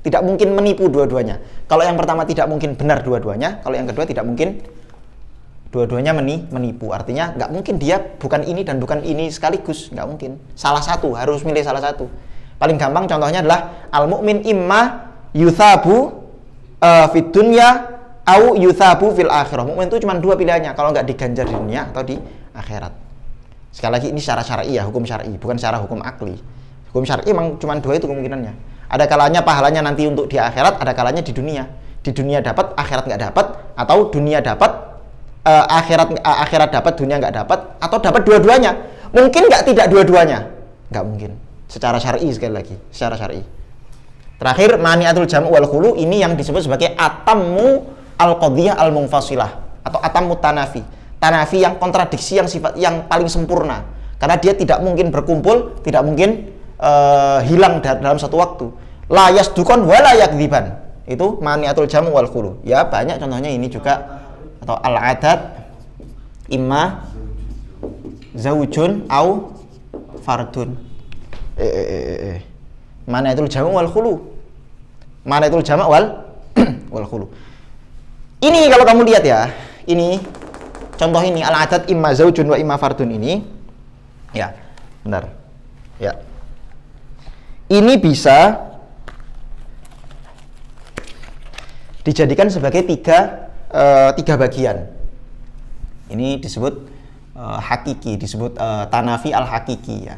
Tidak mungkin menipu dua-duanya. Kalau yang pertama tidak mungkin benar dua-duanya. Kalau yang kedua tidak mungkin dua-duanya menipu. Artinya nggak mungkin dia bukan ini dan bukan ini sekaligus. Nggak mungkin. Salah satu, harus milih salah satu. Paling gampang contohnya adalah al-mu'min imma yuthabu fid dunya au yuthabu fil akhirah. Mukmin itu cuma dua pilihannya, kalau nggak diganjar di dunia atau di akhirat. Sekali lagi ini secara syar'i ya, hukum syar'i, bukan secara hukum akli. Hukum syar'i memang cuma dua itu kemungkinannya. Ada kalanya pahalanya nanti untuk di akhirat, ada kalanya di dunia. Di dunia dapat, akhirat nggak dapat, atau dunia dapat, akhirat dapat, dunia nggak dapat, atau dapat dua-duanya. Mungkin nggak tidak dua-duanya? Nggak mungkin. Secara syar'i, sekali lagi, secara syar'i. Terakhir, maniatul jam' wal khulu, ini yang disebut sebagai atammu al-qadiyah al-munfasilah atau atammu tanafi. Tanafi yang kontradiksi, yang sifat yang paling sempurna. Karena dia tidak mungkin berkumpul, tidak mungkin hilang dalam satu waktu. La yasduqon wa la yakdziban. Itu maniatul jam' wal khulu. Ya, banyak contohnya ini juga, atau al-adad imma zaujun au fardun. Maniatul jam' wal khulu. Maniatul jam' wal khulu. Ini kalau kamu lihat ya, ini contoh ini al-adad imma zaujun wa imma fardun ini. Ya, benar. Ya. Ini bisa dijadikan sebagai tiga bagian. Ini disebut hakiki, disebut tanafi al-hakiki ya.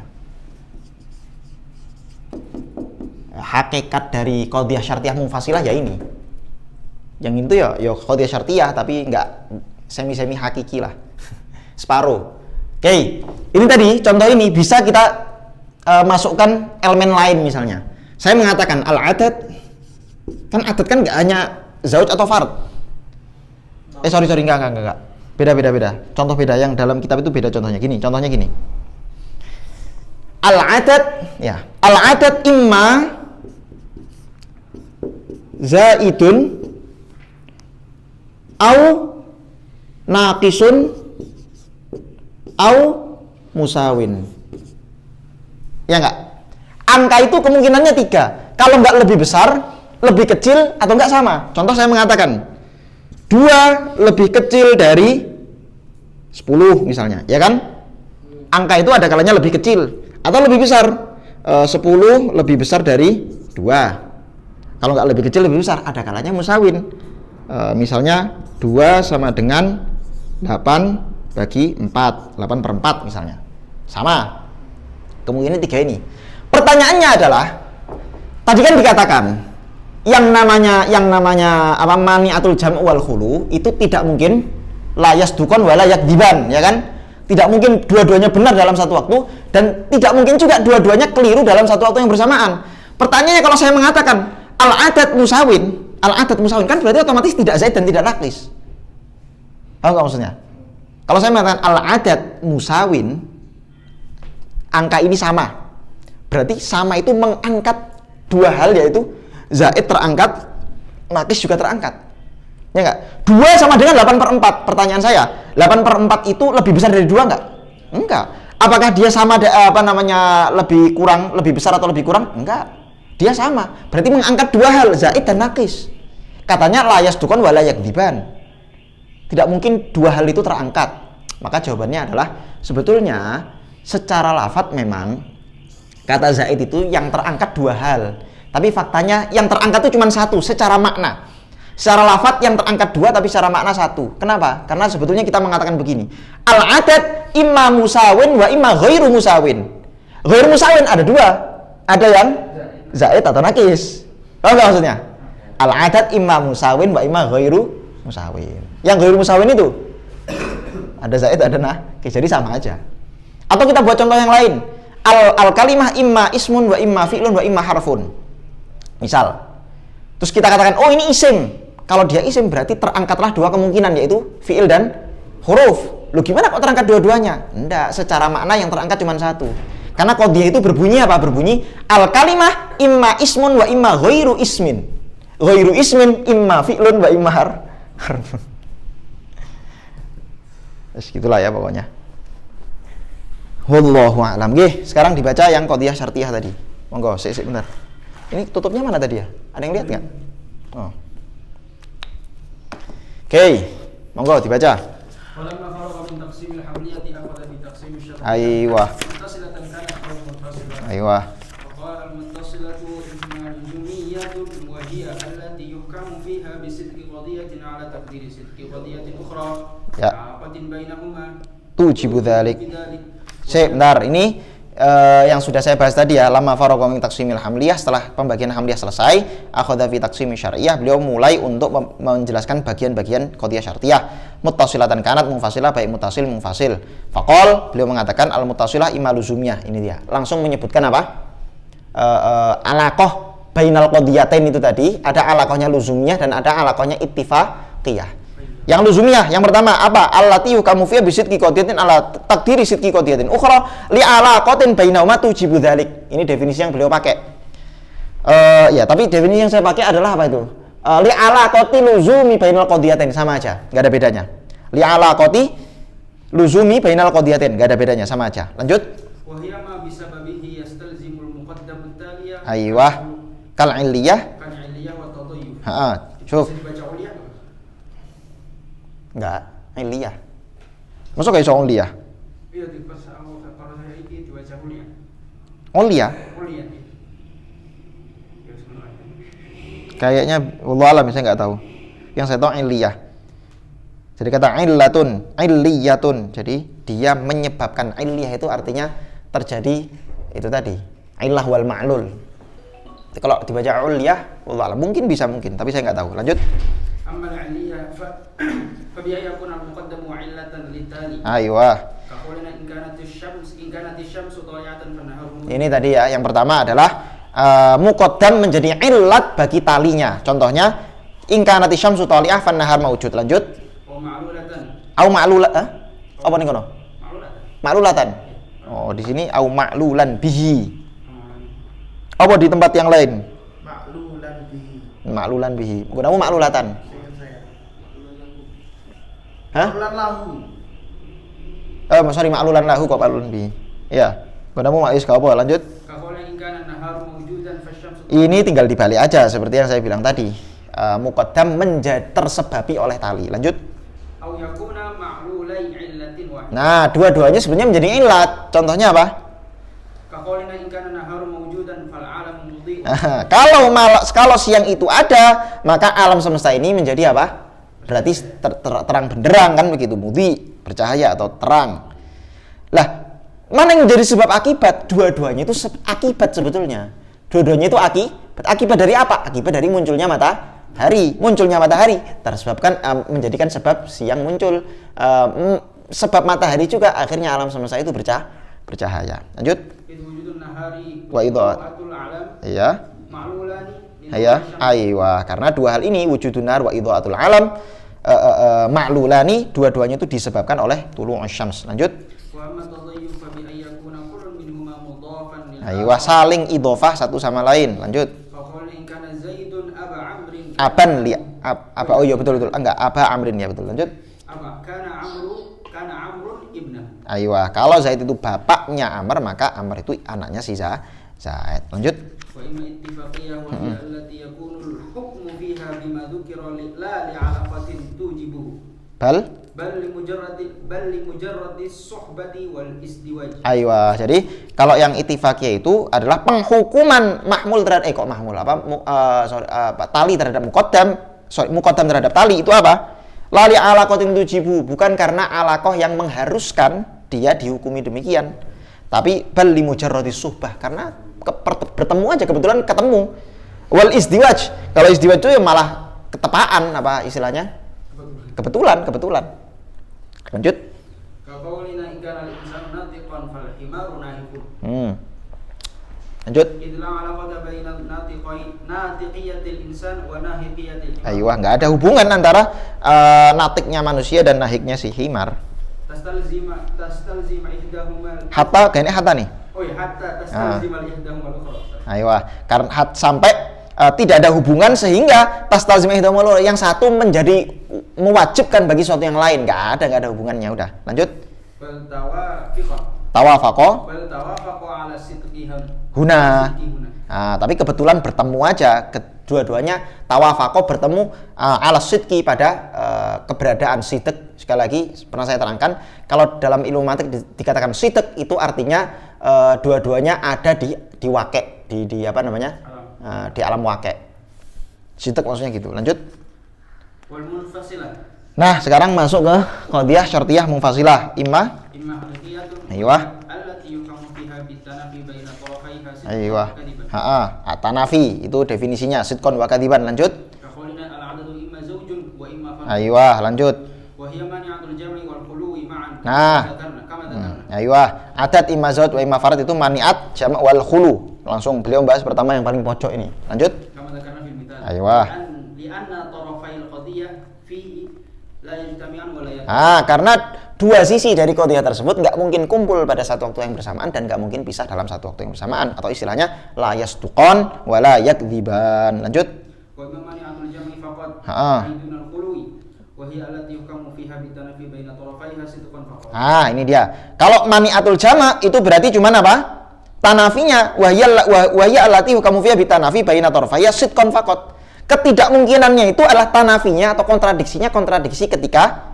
Hakikat dari qadhiyah syartiyah munfasilah ya ini. Yang itu ya qadhiyah syartiyah tapi enggak semi-semi hakiki lah. Separuh. Oke, ini tadi contoh ini bisa kita masukkan elemen lain misalnya. Saya mengatakan al-adad, kan adat kan nggak hanya zauj atau fard. Sorry enggak. Beda. Contoh beda yang dalam kitab itu beda contohnya. Contohnya gini. Al-adad imma zaidun au naqisun au musawin. Ya enggak? Angka itu kemungkinannya 3. Kalau enggak lebih besar, lebih kecil, atau enggak sama. Contoh saya mengatakan 2 lebih kecil dari 10 misalnya, ya kan? Angka itu ada kalanya lebih kecil atau lebih besar. 10 lebih besar dari 2. Kalau enggak lebih kecil, lebih besar, ada kalanya musawin. Misalnya 2 sama dengan 8 bagi 4, 8/4 misalnya. Sama. Kemungkinan 3 ini. Pertanyaannya adalah tadi kan dikatakan yang namanya apa mani'atul jam' wal khulu itu tidak mungkin la yasdukon wala yakdiban, ya kan? Tidak mungkin dua-duanya benar dalam satu waktu dan tidak mungkin juga dua-duanya keliru dalam satu waktu yang bersamaan. Pertanyaannya kalau saya mengatakan al-adad musawin kan berarti otomatis tidak zaid dan tidak naklis. Paham enggak maksudnya? Kalau saya mengatakan al-adad musawin, angka ini sama. Berarti sama itu mengangkat 2 hal, yaitu zaid terangkat, nakis juga terangkat. Ya enggak? 2 sama dengan 8/4. Pertanyaan saya, 8/4 itu lebih besar dari 2 enggak? Enggak. Apakah dia sama lebih kurang, lebih besar atau lebih kurang? Enggak. Dia sama. Berarti mengangkat 2 hal, zaid dan nakis. Katanya la yasdukon wala yakdiban. Tidak mungkin 2 hal itu terangkat. Maka jawabannya adalah sebetulnya secara lafadz memang kata zaid itu yang terangkat 2 hal. Tapi faktanya yang terangkat itu cuma 1 secara makna. Secara lafadz yang terangkat 2 tapi secara makna 1. Kenapa? Karena sebetulnya kita mengatakan begini. Al-adad imma musawin wa imma ghairu musawin. Ghairu musawin ada 2. Ada yang zaid atau nakis. Paham enggak maksudnya? Al-adad imma musawin wa imma ghairu musawin. Yang ghairu musawin itu ada zaid ada nakis. Jadi sama aja. Atau kita buat contoh yang lain. Al-kalimah imma ismun wa imma fi'lun wa imma harfun. Misal. Terus kita katakan, oh ini isim. Kalau dia isim berarti terangkatlah 2 kemungkinan, yaitu fi'il dan huruf. Loh gimana kok terangkat dua-duanya? Enggak, secara makna yang terangkat cuma 1. Karena qadhiyah itu berbunyi apa? Berbunyi al-kalimah imma ismun wa imma ghairu ismin. Ghairu ismin imma fi'lun wa imma harfun. Segitulah ya pokoknya. Wallahu a'lam. Nggih, sekarang dibaca yang qadhiyah syartiyah tadi. Monggo, sik bentar. Ini tutupnya mana tadi ya? Ada yang lihat nggak? Oh. Oke, monggo dibaca. Walamma faragha min taqsimil hamliyati akhadha bi taqsim asy-syartiyyah. Aywa. Muttasilatan kanat aw munfasilah. Aywa. Qala al-muttasilatu imma luzumiyatun wa hiya allati yuhkamu fiha bi sidqi qadiyatin ala taqdiri sidqi qadiyatin ukhra. Ya. Aqatin bainahuma. Tujibu dzalik. Bentar, ini yang sudah saya bahas tadi ya, lama faragha min taqsimil hamliyah, setelah pembagian hamliyah selesai, akhadha fi taqsimi syar'iyyah, beliau mulai untuk menjelaskan bagian-bagian qadhiyah syartiyah. Muttasilatan kanat munfasilah, baik muttasil munfasil. Faqal, beliau mengatakan al muttasilah imma luzumiyah. Ini dia. Langsung menyebutkan apa? Alaqah bainal qadhiyatain itu tadi, ada alaqahnya luzumiyah dan ada alaqahnya ittifaqiyah. Yang luzumiyah, yang pertama apa? Allati yukamu fiha bi sidqi qadiyatin ala taqdiri sidqi qadiyatin ukhra li alaqatin bainahuma tujibu dzalik. Ini definisi yang beliau pakai. Ya, tapi definisi yang saya pakai adalah apa itu? Li alaqati luzumi bainal qadiyatin, sama aja, enggak ada bedanya. Li alaqati luzumi bainal qadiyatin, enggak ada bedanya, sama aja. Lanjut. Wa hiya ma bisababihi yastalzimul muqaddam at-taliyah. Aywa. Kal illiyah. Kan illiyah wa tadayyuf. Heeh. Syuf. Bisa dibaca uliyah? Enggak, illiyah. Masuk kayak soal illiyah. Iya, di pas kalau saya ini dibaca uliyah. Illiyah. Uliyah. Ya sebenarnya. Kayaknya wallahu alam, saya nggak tahu. Yang saya tahu illiyah. Jadi kata illatun, illiyatun. Jadi dia menyebabkan, illiyah itu artinya terjadi itu tadi, illah wal ma'lul. Kalau dibaca uliyah, wallahu alam, mungkin bisa mungkin, tapi saya nggak tahu. Lanjut. أما العلية فبها يكون المقدم علة للتالي. Aywa. كقولنا إن كانت الشمس طالعة فالنهار مضيء. Ini tadi ya, yang pertama adalah muqaddam menjadi illat bagi talinya. Contohnya in kanati syamsu taliyah fan nahar maujud. Lanjut. Au ma'lulat. Apa nih kono? Ma'lulatan. Oh, di sini au ma'lulan bihi. Apa di tempat yang lain? Ma'lulan bihi. Gunamu ma'lulatan. Hah? Ma'lulan lahu. Sorry, ma'lulan lahu kok ma'lulan bihi. Ya. Gunamu ma'is apa? Lanjut. Ini tinggal dibalik aja seperti yang saya bilang tadi. Muqaddam menjadi tersebabi oleh tali. Lanjut. Nah, dua-duanya sebenarnya menjadi illat. Contohnya apa? Kalau siang itu ada, maka alam semesta ini menjadi apa? Berarti terang benderang kan begitu, mudhi, bercahaya atau terang. Lah, mana yang menjadi sebab akibat? Dua-duanya itu akibat sebetulnya. Dua-duanya itu akibat dari apa? Akibat dari munculnya matahari. Munculnya matahari tersebabkan menjadikan sebab siang muncul. Sebab matahari juga akhirnya alam semesta itu bercahaya. Lanjut. Wa idha. Iya. Ya, aywa. Karena dua hal ini wujudun nar wa idhaatul alam ma'lulani, dua-duanya itu disebabkan oleh tulu'us syams. Lanjut. Aywa, saling idhofah satu sama lain. Lanjut. Aban li apa oh iya betul enggak aba amrin ya betul. Lanjut. Aywa, kalau Zaid itu bapaknya Amr, maka Amr itu anaknya si Zaid. Lanjut. Aywa, jadi kalau yang ittifaqiyah itu adalah penghukuman mahmul terhadap tali terhadap muqaddam terhadap tali itu apa? Lali alaqatin tujibu, bukan karena alaqah yang mengharuskan dia dihukumi demikian, tapi bal li mujarradis suhbah, karena bertemu aja, kebetulan ketemu. Wal isdiwaj, kalau isdiwaj itu ya malah ketepaan, apa istilahnya? Kebetulan. Lanjut. Lanjut. Aywa, nggak ada hubungan antara natiknya manusia dan nahiknya si himar. Hatta, kayaknya hatta nih. Oh ya, hatta tastalzima ihdahuma al-ukhra. Aywa, karena sampai tidak ada hubungan sehingga tastalzima ihdahuma al-ukhra, yang satu menjadi mewajibkan bagi suatu yang lain. Nggak ada hubungannya. Udah, lanjut. Tawafaqo ala sidqihim huna. Nah, tapi kebetulan bertemu aja, kedua-duanya tawafaqo bertemu ala sidqi pada keberadaan sidq. Sekali lagi pernah saya terangkan, kalau dalam ilmu mantik dikatakan sidq itu artinya dua-duanya ada di waqi', di apa namanya? Di alam waqi'. Sidq maksudnya gitu. Lanjut. Wal munfasilah. Nah, sekarang masuk ke qadhiyah syartiyah munfasilah. Imma aywa. Aywa. Tanafi itu definisinya sidqon wa kadziban. Lanjut. Aywa, lanjut. Nah, aywa. Adat imma zaud wa imma farad itu maniat jama' wal khulu. Langsung beliau bahas pertama yang paling pojok ini. Lanjut. Aywa. Karena dua sisi dari qadhiyah tersebut nggak mungkin kumpul pada satu waktu yang bersamaan dan nggak mungkin pisah dalam satu waktu yang bersamaan, atau istilahnya la yasduqan wa la yakdziban. Lanjut. Ini dia. Kalau mani'atul jama' itu berarti cuman apa? Tanafinya wahya allati hukamu fiha bitanafi baina tarafaiha sidqan faqat. Ketidakmungkinannya itu adalah tanafinya atau kontradiksi ketika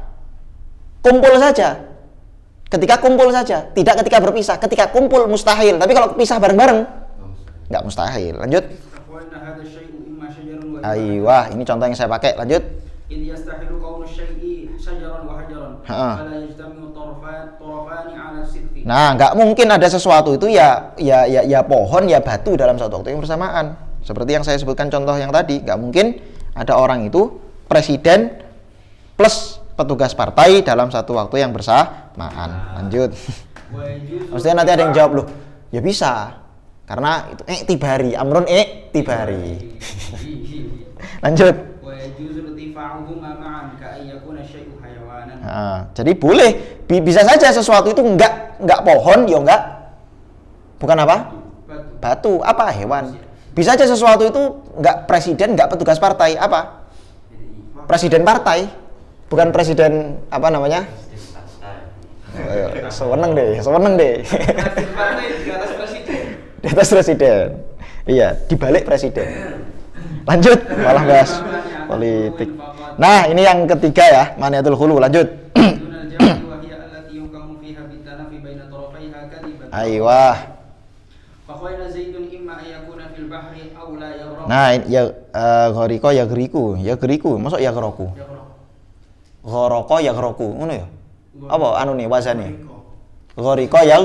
kumpul saja. Tidak ketika berpisah. Ketika kumpul mustahil, tapi kalau pisah bareng-bareng nggak mustahil. Lanjut. Aywa, ini contoh yang saya pakai. Lanjut. Nah, nggak mungkin ada sesuatu itu ya pohon ya batu dalam satu waktu yang bersamaan. Seperti yang saya sebutkan contoh yang tadi, nggak mungkin ada orang itu presiden plus petugas partai dalam satu waktu yang bersamaan. Lanjut. Maksudnya nanti ada yang jawab loh, ya bisa karena itu tibari, amrun tibari. Lanjut. Jadi boleh, bisa saja sesuatu itu enggak pohon, ya enggak, bukan apa? Batu, apa hewan? Bisa aja sesuatu itu enggak presiden, enggak petugas partai, apa? Presiden partai, bukan presiden apa namanya? Sewenang deh. Di atas presiden. Iya, di balik presiden. Lanjut, malah bahas politik. Nah, ini yang ketiga ya, maniatul khulu. Lanjut. Aiyah. Nah, ya ghariko ya geriku. Masuk ya geroku. Gharoko ya geroku. Ngono ya? Apa anu nih wazane? Ghariko ya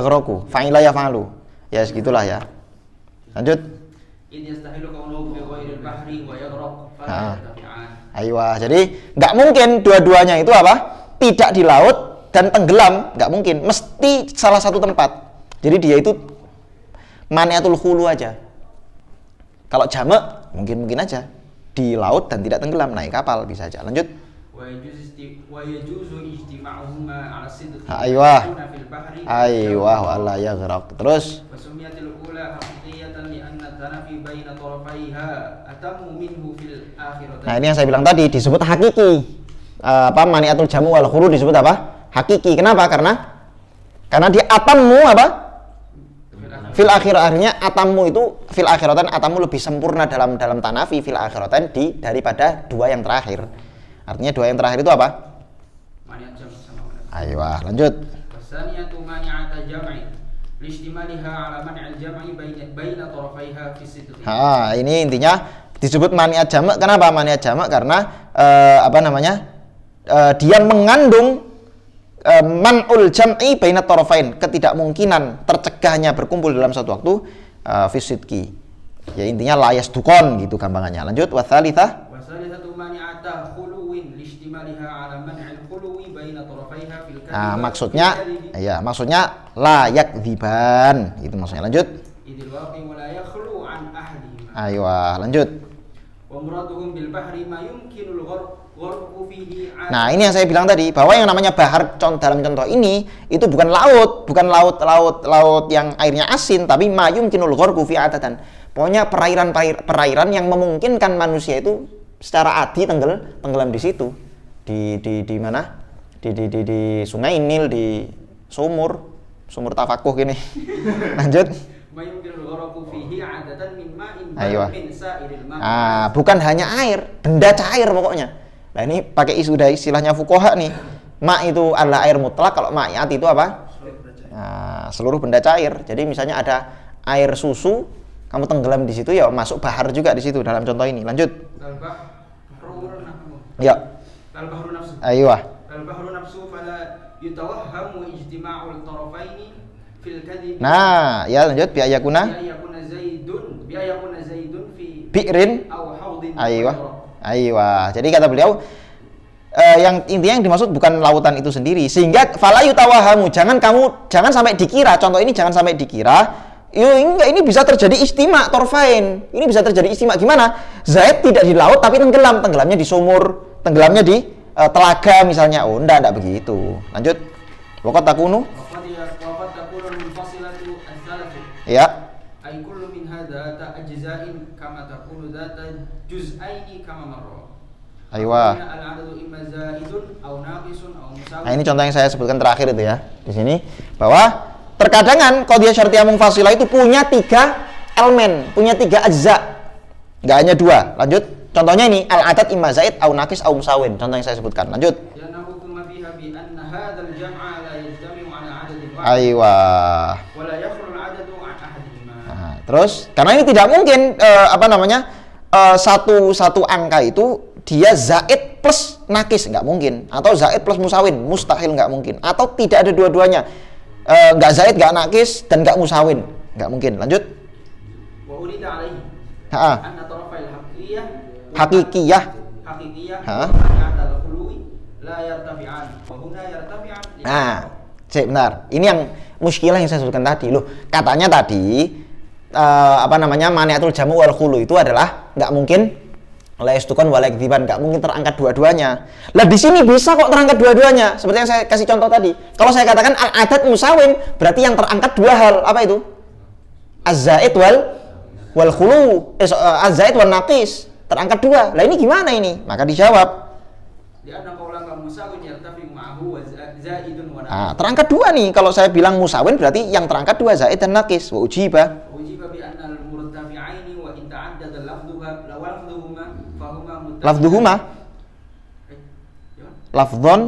geroku. Fa'ila ya fa'alu. Ya segitulah ya. Lanjut. Aiyah. Jadi nggak mungkin dua-duanya itu apa? Tidak di laut dan tenggelam, nggak mungkin. Mesti salah satu tempat. Jadi dia itu maniatul khulu aja. Kalau jamak mungkin aja di laut dan tidak tenggelam, naik kapal bisa aja. Lanjut. Aiyah wala yaghraq. Terus nah, ini yang saya bilang tadi disebut hakiki. Maniatul jamu wal khulu disebut apa? Hakiki. Kenapa? Karena dia atammu apa? Fil akhirah, akhirnya atammu itu fil akhiratan, atammu lebih sempurna dalam tanafi fil akhiratan daripada dua yang terakhir. Artinya dua yang terakhir itu apa? Ayo, lanjut. Ini intinya disebut maniat jamak. Kenapa maniat jamak? Karena dia mengandung man'ul jam'i baina tarafain, ketidakmungkinan tercegahnya berkumpul dalam satu waktu fi sidqi. Ya intinya la yasduqon gitu gampangannya. Lanjut wasalitsah. Wasalisatu mani'ata khuluwin listimaliha ala man'il khuluwi baina tarafaiha fil kadhib. Maksudnya la yakdziban. Itu maksudnya. Lanjut. Idil waqi wa la yakhlu an ahadihima. Ayo, lanjut. Wa muraduhum bil bahri ma yumkinul gharqu fihi. Nah, ini yang saya bilang tadi, bahwa yang namanya bahar dalam contoh ini itu bukan laut yang airnya asin, tapi ma yumkinul gharqu fi adatan. Pokoknya perairan yang memungkinkan manusia itu secara adi tenggelam di situ. Di mana? Di Sungai Nil, di sumur tafakuh gini. Lanjut. Ayo. Bukan hanya air, benda cair pokoknya. Nah, ini pakai istilahnya fuqaha nih. Ma itu adalah air mutlak, kalau ma'iyat itu apa? Nah, seluruh benda cair. Jadi misalnya ada air susu, kamu tenggelam di situ ya masuk bahar juga di situ dalam contoh ini. Lanjut. Ya. Ayo. Nah, ya lanjut biayakuna bi'rin. Ayo. Jadi kata beliau yang intinya yang dimaksud bukan lautan itu sendiri, sehingga fala yutawahamu, jangan sampai dikira, contoh ini jangan sampai dikira ini bisa terjadi istima torfain. Ini bisa terjadi istima gimana? Zaid tidak di laut tapi tenggelamnya di sumur, tenggelamnya di telaga misalnya. Oh, enggak begitu. Lanjut. Waqad takunu. Ya. Ay kullu min hadza ta'ajza'in kama takunu dzata juz'aini kama marra. Aywa. Nah, ini contoh yang saya sebutkan terakhir itu ya. Di sini bahwa terkadangan qadhiyah syartiyah munfasilah itu punya 3 elemen, punya 3 ajza. Enggak hanya 2. Lanjut. Contohnya ini al-adad imma zaid au naqis au musawin. Contoh yang saya sebutkan. Lanjut. Aywa. Nah, terus karena ini tidak mungkin satu angka itu dia zaid plus naqis, enggak mungkin, atau zaid plus musawin, mustahil, enggak mungkin, atau tidak ada dua-duanya. Enggak zaid, enggak naqis, dan enggak musawin, enggak mungkin. Lanjut. Hakikiyah haqiqiyah Hah? wa ma'atal khuluwi la yartafi'an wa huna yartafi'an. Nah, bentar. Ini yang muskilah yang saya sebutkan tadi. Loh, katanya tadi maniatul jamu wal khulu itu adalah nggak mungkin la istukon wala ikdziban, nggak mungkin terangkat dua-duanya. Lah di sini bisa kok terangkat dua-duanya. Seperti yang saya kasih contoh tadi. Kalau saya katakan al-adat musawim, berarti yang terangkat dua hal. Apa itu? Az-zaid wal khulu. Az-zaid wal naqis. Terangkat dua. Lah ini gimana ini? Maka dijawab. Lianna qaulaka musawin yartafi ma'ahu wa zaidun wa naqis. Terangkat dua nih. Kalau saya bilang musawin berarti yang terangkat dua zaid dan naqis. Wa ujiba. Ujiba bi anna al-murtafi'aini wa in ta'addada lafdhuha lafdhuhuma fahuma muttafi'an. Lafdhuhuma. Ya. Lafdhon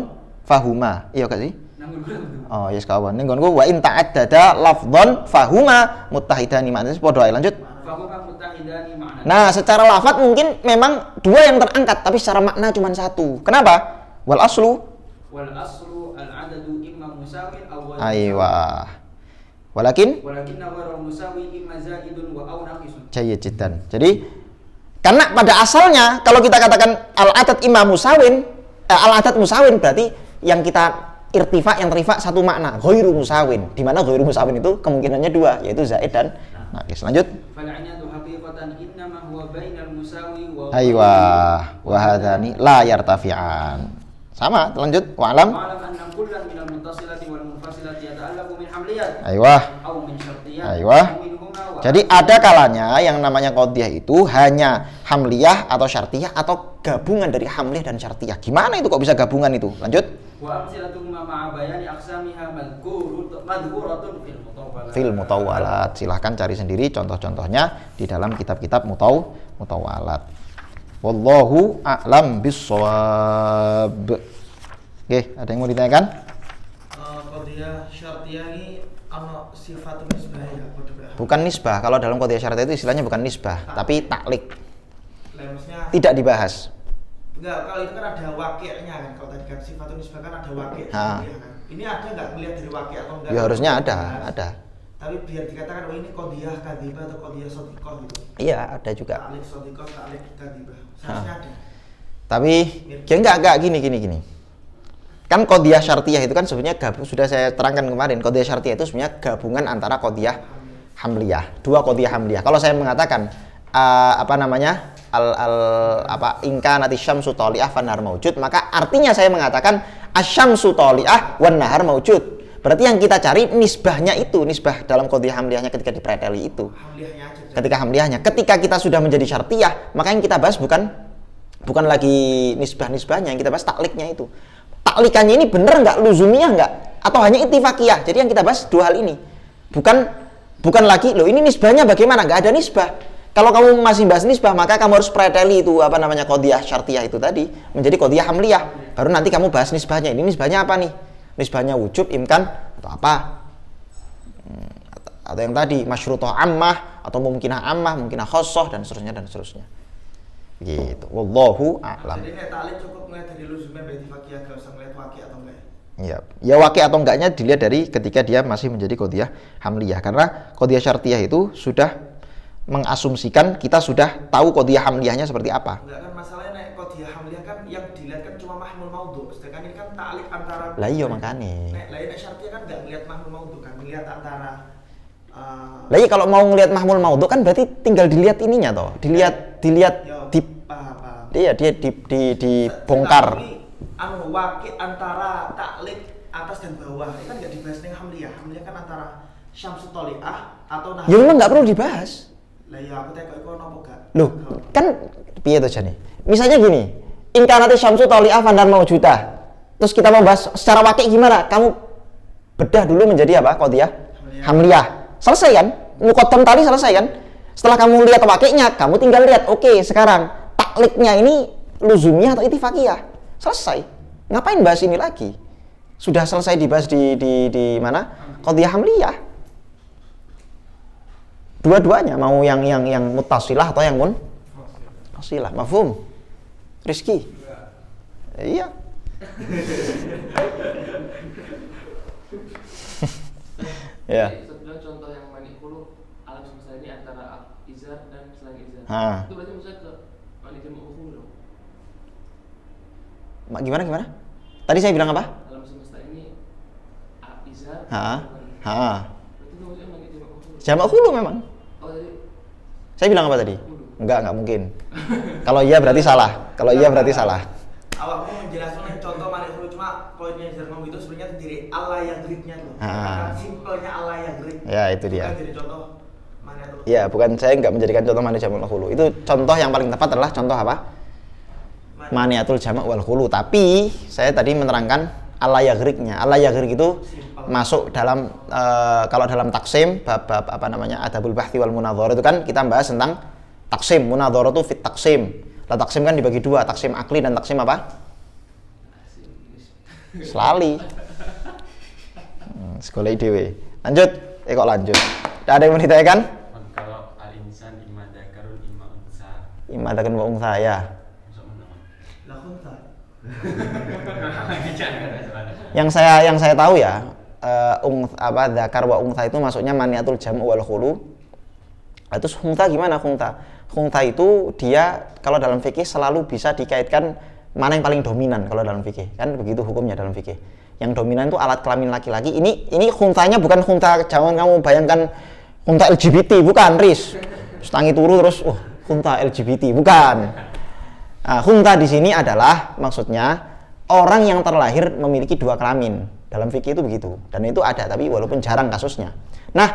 fahuma. Iya gak sih? Nanggur lafdhu. Oh, yes kawan. Ning nggonku wa in ta'addada lafdhon fahuma muttahidani. Maknanya padha ae lanjut. Fahuma muttahidani ma'na. Nah, secara lafadz mungkin memang dua yang terangkat, tapi secara makna cuma satu. Kenapa? Wal aslu. Wal aslu al-adadu imma musawin aw ghairu. Aywa. Walakin Walakinna ghairu musawi imma zaidun wa aw naqisun. jayyid jiddan. Jadi karena pada asalnya kalau kita katakan al-adat imma musawin, al-adat musawin berarti yang kita irtifa yang terifa satu makna, ghairu musawin. Di mana ghairu musawin itu kemungkinannya dua, yaitu zaid dan naqis. Lanjut. Fal'inadu haqiqatan innama huwa bainal musawi wa Aywa wa hadani la yartafi'an. Sama, lanjut. Wa'lam. Wa'lam anna kullan minal muttasilati wal munfasilati yata'allaqu min hamliyat Aywa. aw min syartiyat. Aywa. aw minhuma wa Jadi ada kalanya yang namanya qadhiyah itu hanya hamliyah atau syartiyah atau gabungan dari hamliyah dan syartiyah. Gimana itu kok bisa gabungan itu? Lanjut. wa amsilatuhuma ma'a bayani aqsamiha madhkuratun Fil mutawwalat. Silahkan cari sendiri contoh-contohnya di dalam kitab-kitab mutawwalat. Wallahu a'lam bissawab. Oke, ada yang mau ditanyakan? Qadhiyah syartiyah ini ana sifatun nisbah ya, Bukan nisbah. Kalau dalam qadhiyah syartiyah itu istilahnya bukan nisbah, tapi taklik. Maksudnya Tidak dibahas. enggak, kalau itu kan ada wakilnya kan. Kalau tadi kan sifatun nisbah kan ada wakil. Ha. Ya kan? Ini ada nggak melihat dari wakil atau enggak? Ya harusnya ada, Dibahas. ada. Tapi biar dikatakan oh ini qadhiyah kadzibah atau qadhiyah shadiqah gitu. Iya, ada juga. Ta'liq shadiqah, ta'liq kadzibah. Seharusnya ada. Tapi ya enggak gini. Kan qadhiyah syartiyah itu kan sebenarnya sudah saya terangkan kemarin. Qadhiyah syartiyah itu sebenarnya gabungan antara qadhiyah hamliyah. Dua qadhiyah hamliyah. Kalau saya mengatakan ingka nati syamsu tali'ah wan nahar maujud, maka artinya saya mengatakan asyamsu tali'ah wan nahar maujud. Berarti yang kita cari nisbahnya itu, nisbah dalam qadhiyah hamliyahnya ketika dipreteli itu. Hamliyahnya aja. Ketika hamliyahnya, ketika kita sudah menjadi syartiyah, maka yang kita bahas bukan lagi nisbah-nisbahnya, yang kita bahas takliknya itu. Taklikannya ini bener nggak, luzumiyah nggak, atau hanya ittifaqiyah. Jadi yang kita bahas dua hal ini. Bukan lagi, loh ini nisbahnya bagaimana? Nggak ada nisbah. Kalau kamu masih bahas nisbah, maka kamu harus preteli itu qadhiyah syartiyah itu tadi menjadi qadhiyah hamliyah. Baru nanti kamu bahas nisbahnya. Ini nisbahnya apa nih? Nisbahnya wujub, imkan, atau apa? Atau yang tadi masyrutoh ammah, atau mumkinah ammah, mumkinah khosoh, dan seterusnya. Gitu. Wallahu a'lam. Jadi kayak ta'liq cukup melihat dari luzumnya ittifaqiyah, enggak usah melihat wakil atau enggak. Ya, wakil atau enggaknya dilihat dari ketika dia masih menjadi qadhiyah hamliyah. Karena qadhiyah syartiyah itu sudah mengasumsikan kita sudah tahu qadhiyah hamliyahnya seperti apa. Enggak kan masalahnya naik qadhiyah hamliyah kan yang dilihat kan cuma mahmul maudhu. Sedangkan ini kan ta'liq antara. Lah iya makanya. Lain syartiyah kan enggak melihat mahmul maudhu kan, melihat antara Lah iya kalau mau ngelihat mahmul maudhu kan berarti tinggal dilihat ininya toh. Dilihat di paham. dia dibongkar. Anu wakil antara ta'liq atas dan bawah. Itu kan enggak dibahas ning hamliyah. Hamliyah kan antara syamsu tali'ah atau nahar. Ya memang nggak perlu dibahas. Lah ya aku teko iku napa gak? Loh, kan piye to jane? Misalnya gini, inkarnati syamsu tali'ah wan nahar maujutah. Terus kita mau bahas secara wakil gimana? Kamu bedah dulu menjadi apa? Qadhiyah hamliyah. Selesai kan? Muqaddam tali selesai kan? Setelah kamu lihat wakilnya, kamu tinggal lihat, oke, sekarang takliknya ini luzumiyah atau ittifaqiyah. Selesai. Ngapain bahas ini lagi? Sudah selesai dibahas di mana? Qadhiyah hamliyah. Dua-duanya mau yang muttasilah atau yang munfasilah. Mafhum? Rizki? Iya. Ya. Sebenarnya contoh yang manikulu alam semesta ini antara izar dan selain izar. Ha. Itu berarti maksudnya ke manik jamu ukhur dong. Gimana? Tadi saya bilang apa? Alam semesta ini Izar. Ha. Berarti itu maksudnya mani jamak hulu. Jamak hulu memang. Oh tadi Saya bilang apa tadi? Enggak mungkin. Kalau iya berarti salah. Awakmu menjelaskan contoh mani hulu, cuma poinnya Jerman itu sebenarnya dari Allah yang gridnya tuh. Kan simpelnya Allah yang grid. Ya, itu dia. Bukan jadi contoh mani hulu. Iya, bukan, saya nggak menjadikan contoh mani jamak wal hulu. Itu contoh yang paling tepat adalah contoh apa? Maniatul jamak wal hulu. Tapi saya tadi menerangkan ala yagriknya. Ala yagrik itu masuk dalam kalau dalam taksim bab apa namanya adabul bahthi wal munadharah itu kan kita bahas tentang taksim. Munadharah itu fit taksim. Lah taksim kan dibagi dua, taksim akli dan taksim apa? Selali. Sekolah IDW. Lanjut. Kok lanjut? Tidak ada yang mau ditanyakan? Kalau al-insan imma dzakarun imma unsa. Imma dzakarun wa unsa ya. Masuk mana? Lah kunta. Yang saya tahu ya, dzakar wa unsa itu maksudnya maniatul jam' wal khulu. Terus khunta gimana khunta? Khunta itu dia kalau dalam fikih selalu bisa dikaitkan mana yang paling dominan kalau dalam fikih. Kan begitu hukumnya dalam fikih. Yang dominan itu alat kelamin laki-laki. Ini khuntanya bukan khunta, jangan kamu bayangkan khunta LGBT, bukan, Riz. Terus tangi turu terus khunta LGBT, bukan. Nah, khunta di sini adalah maksudnya orang yang terlahir memiliki dua kelamin. Dalam fikih itu begitu. Dan itu ada, tapi walaupun jarang kasusnya. Nah,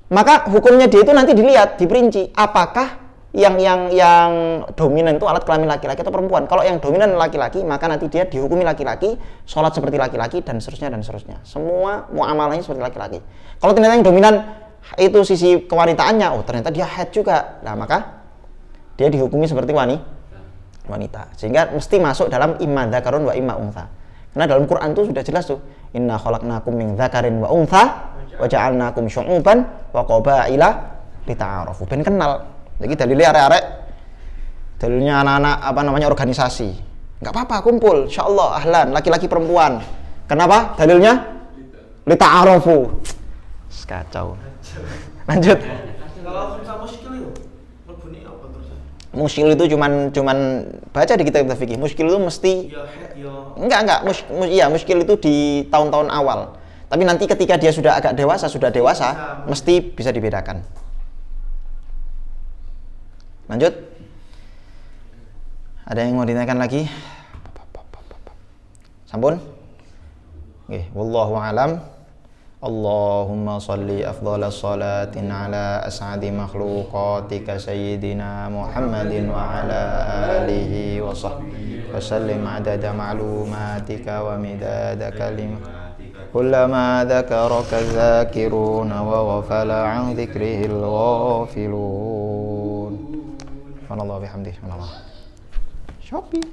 maka hukumnya dia itu nanti dilihat, diperinci apakah yang dominan itu alat kelamin laki-laki atau perempuan. Kalau yang dominan laki-laki, maka nanti dia dihukumi laki-laki, sholat seperti laki-laki dan seterusnya. Semua muamalahnya seperti laki-laki. Kalau ternyata yang dominan itu sisi kewanitaannya, ternyata dia haid juga. Nah, maka dia dihukumi seperti wanita. Sehingga mesti masuk dalam imma dzakarun wa imma untha. Karena dalam Quran itu sudah jelas tuh, inna khalaqnakum min dzakarin wa untha wa ja'alnakum syu'uban wa qabaila lita'arafu. Ben kenal. Jadi dalilnya arek-arek, dalilnya anak-anak apa namanya organisasi. Enggak apa-apa, kumpul, insyaallah ahlan, laki-laki perempuan. Kenapa? Dalilnya lita'arafu. Kacau. Lanjut. Kalau sama muskil itu, berbunyi apa terus? Muskil itu cuman baca di kitab fikih. Muskil itu mesti Ya head ya. enggak. Muskil itu di tahun-tahun awal. Tapi nanti ketika dia sudah agak dewasa, mesti bisa dibedakan. Lanjut. Ada yang mau ditanyakan lagi? Sampun? Oke, wallahu a'lam. Allahumma shalli afdhalas salatin ala as'adi makhluqatika sayyidina Muhammadin wa ala alihi wa sahbihi wa sallim adada ma'lumatika wa midada kalimatika. كلما ذكرك الذاكرون وغفل عن ذكره الغافلون سبحان الله وبحمده سبحان الله شوبي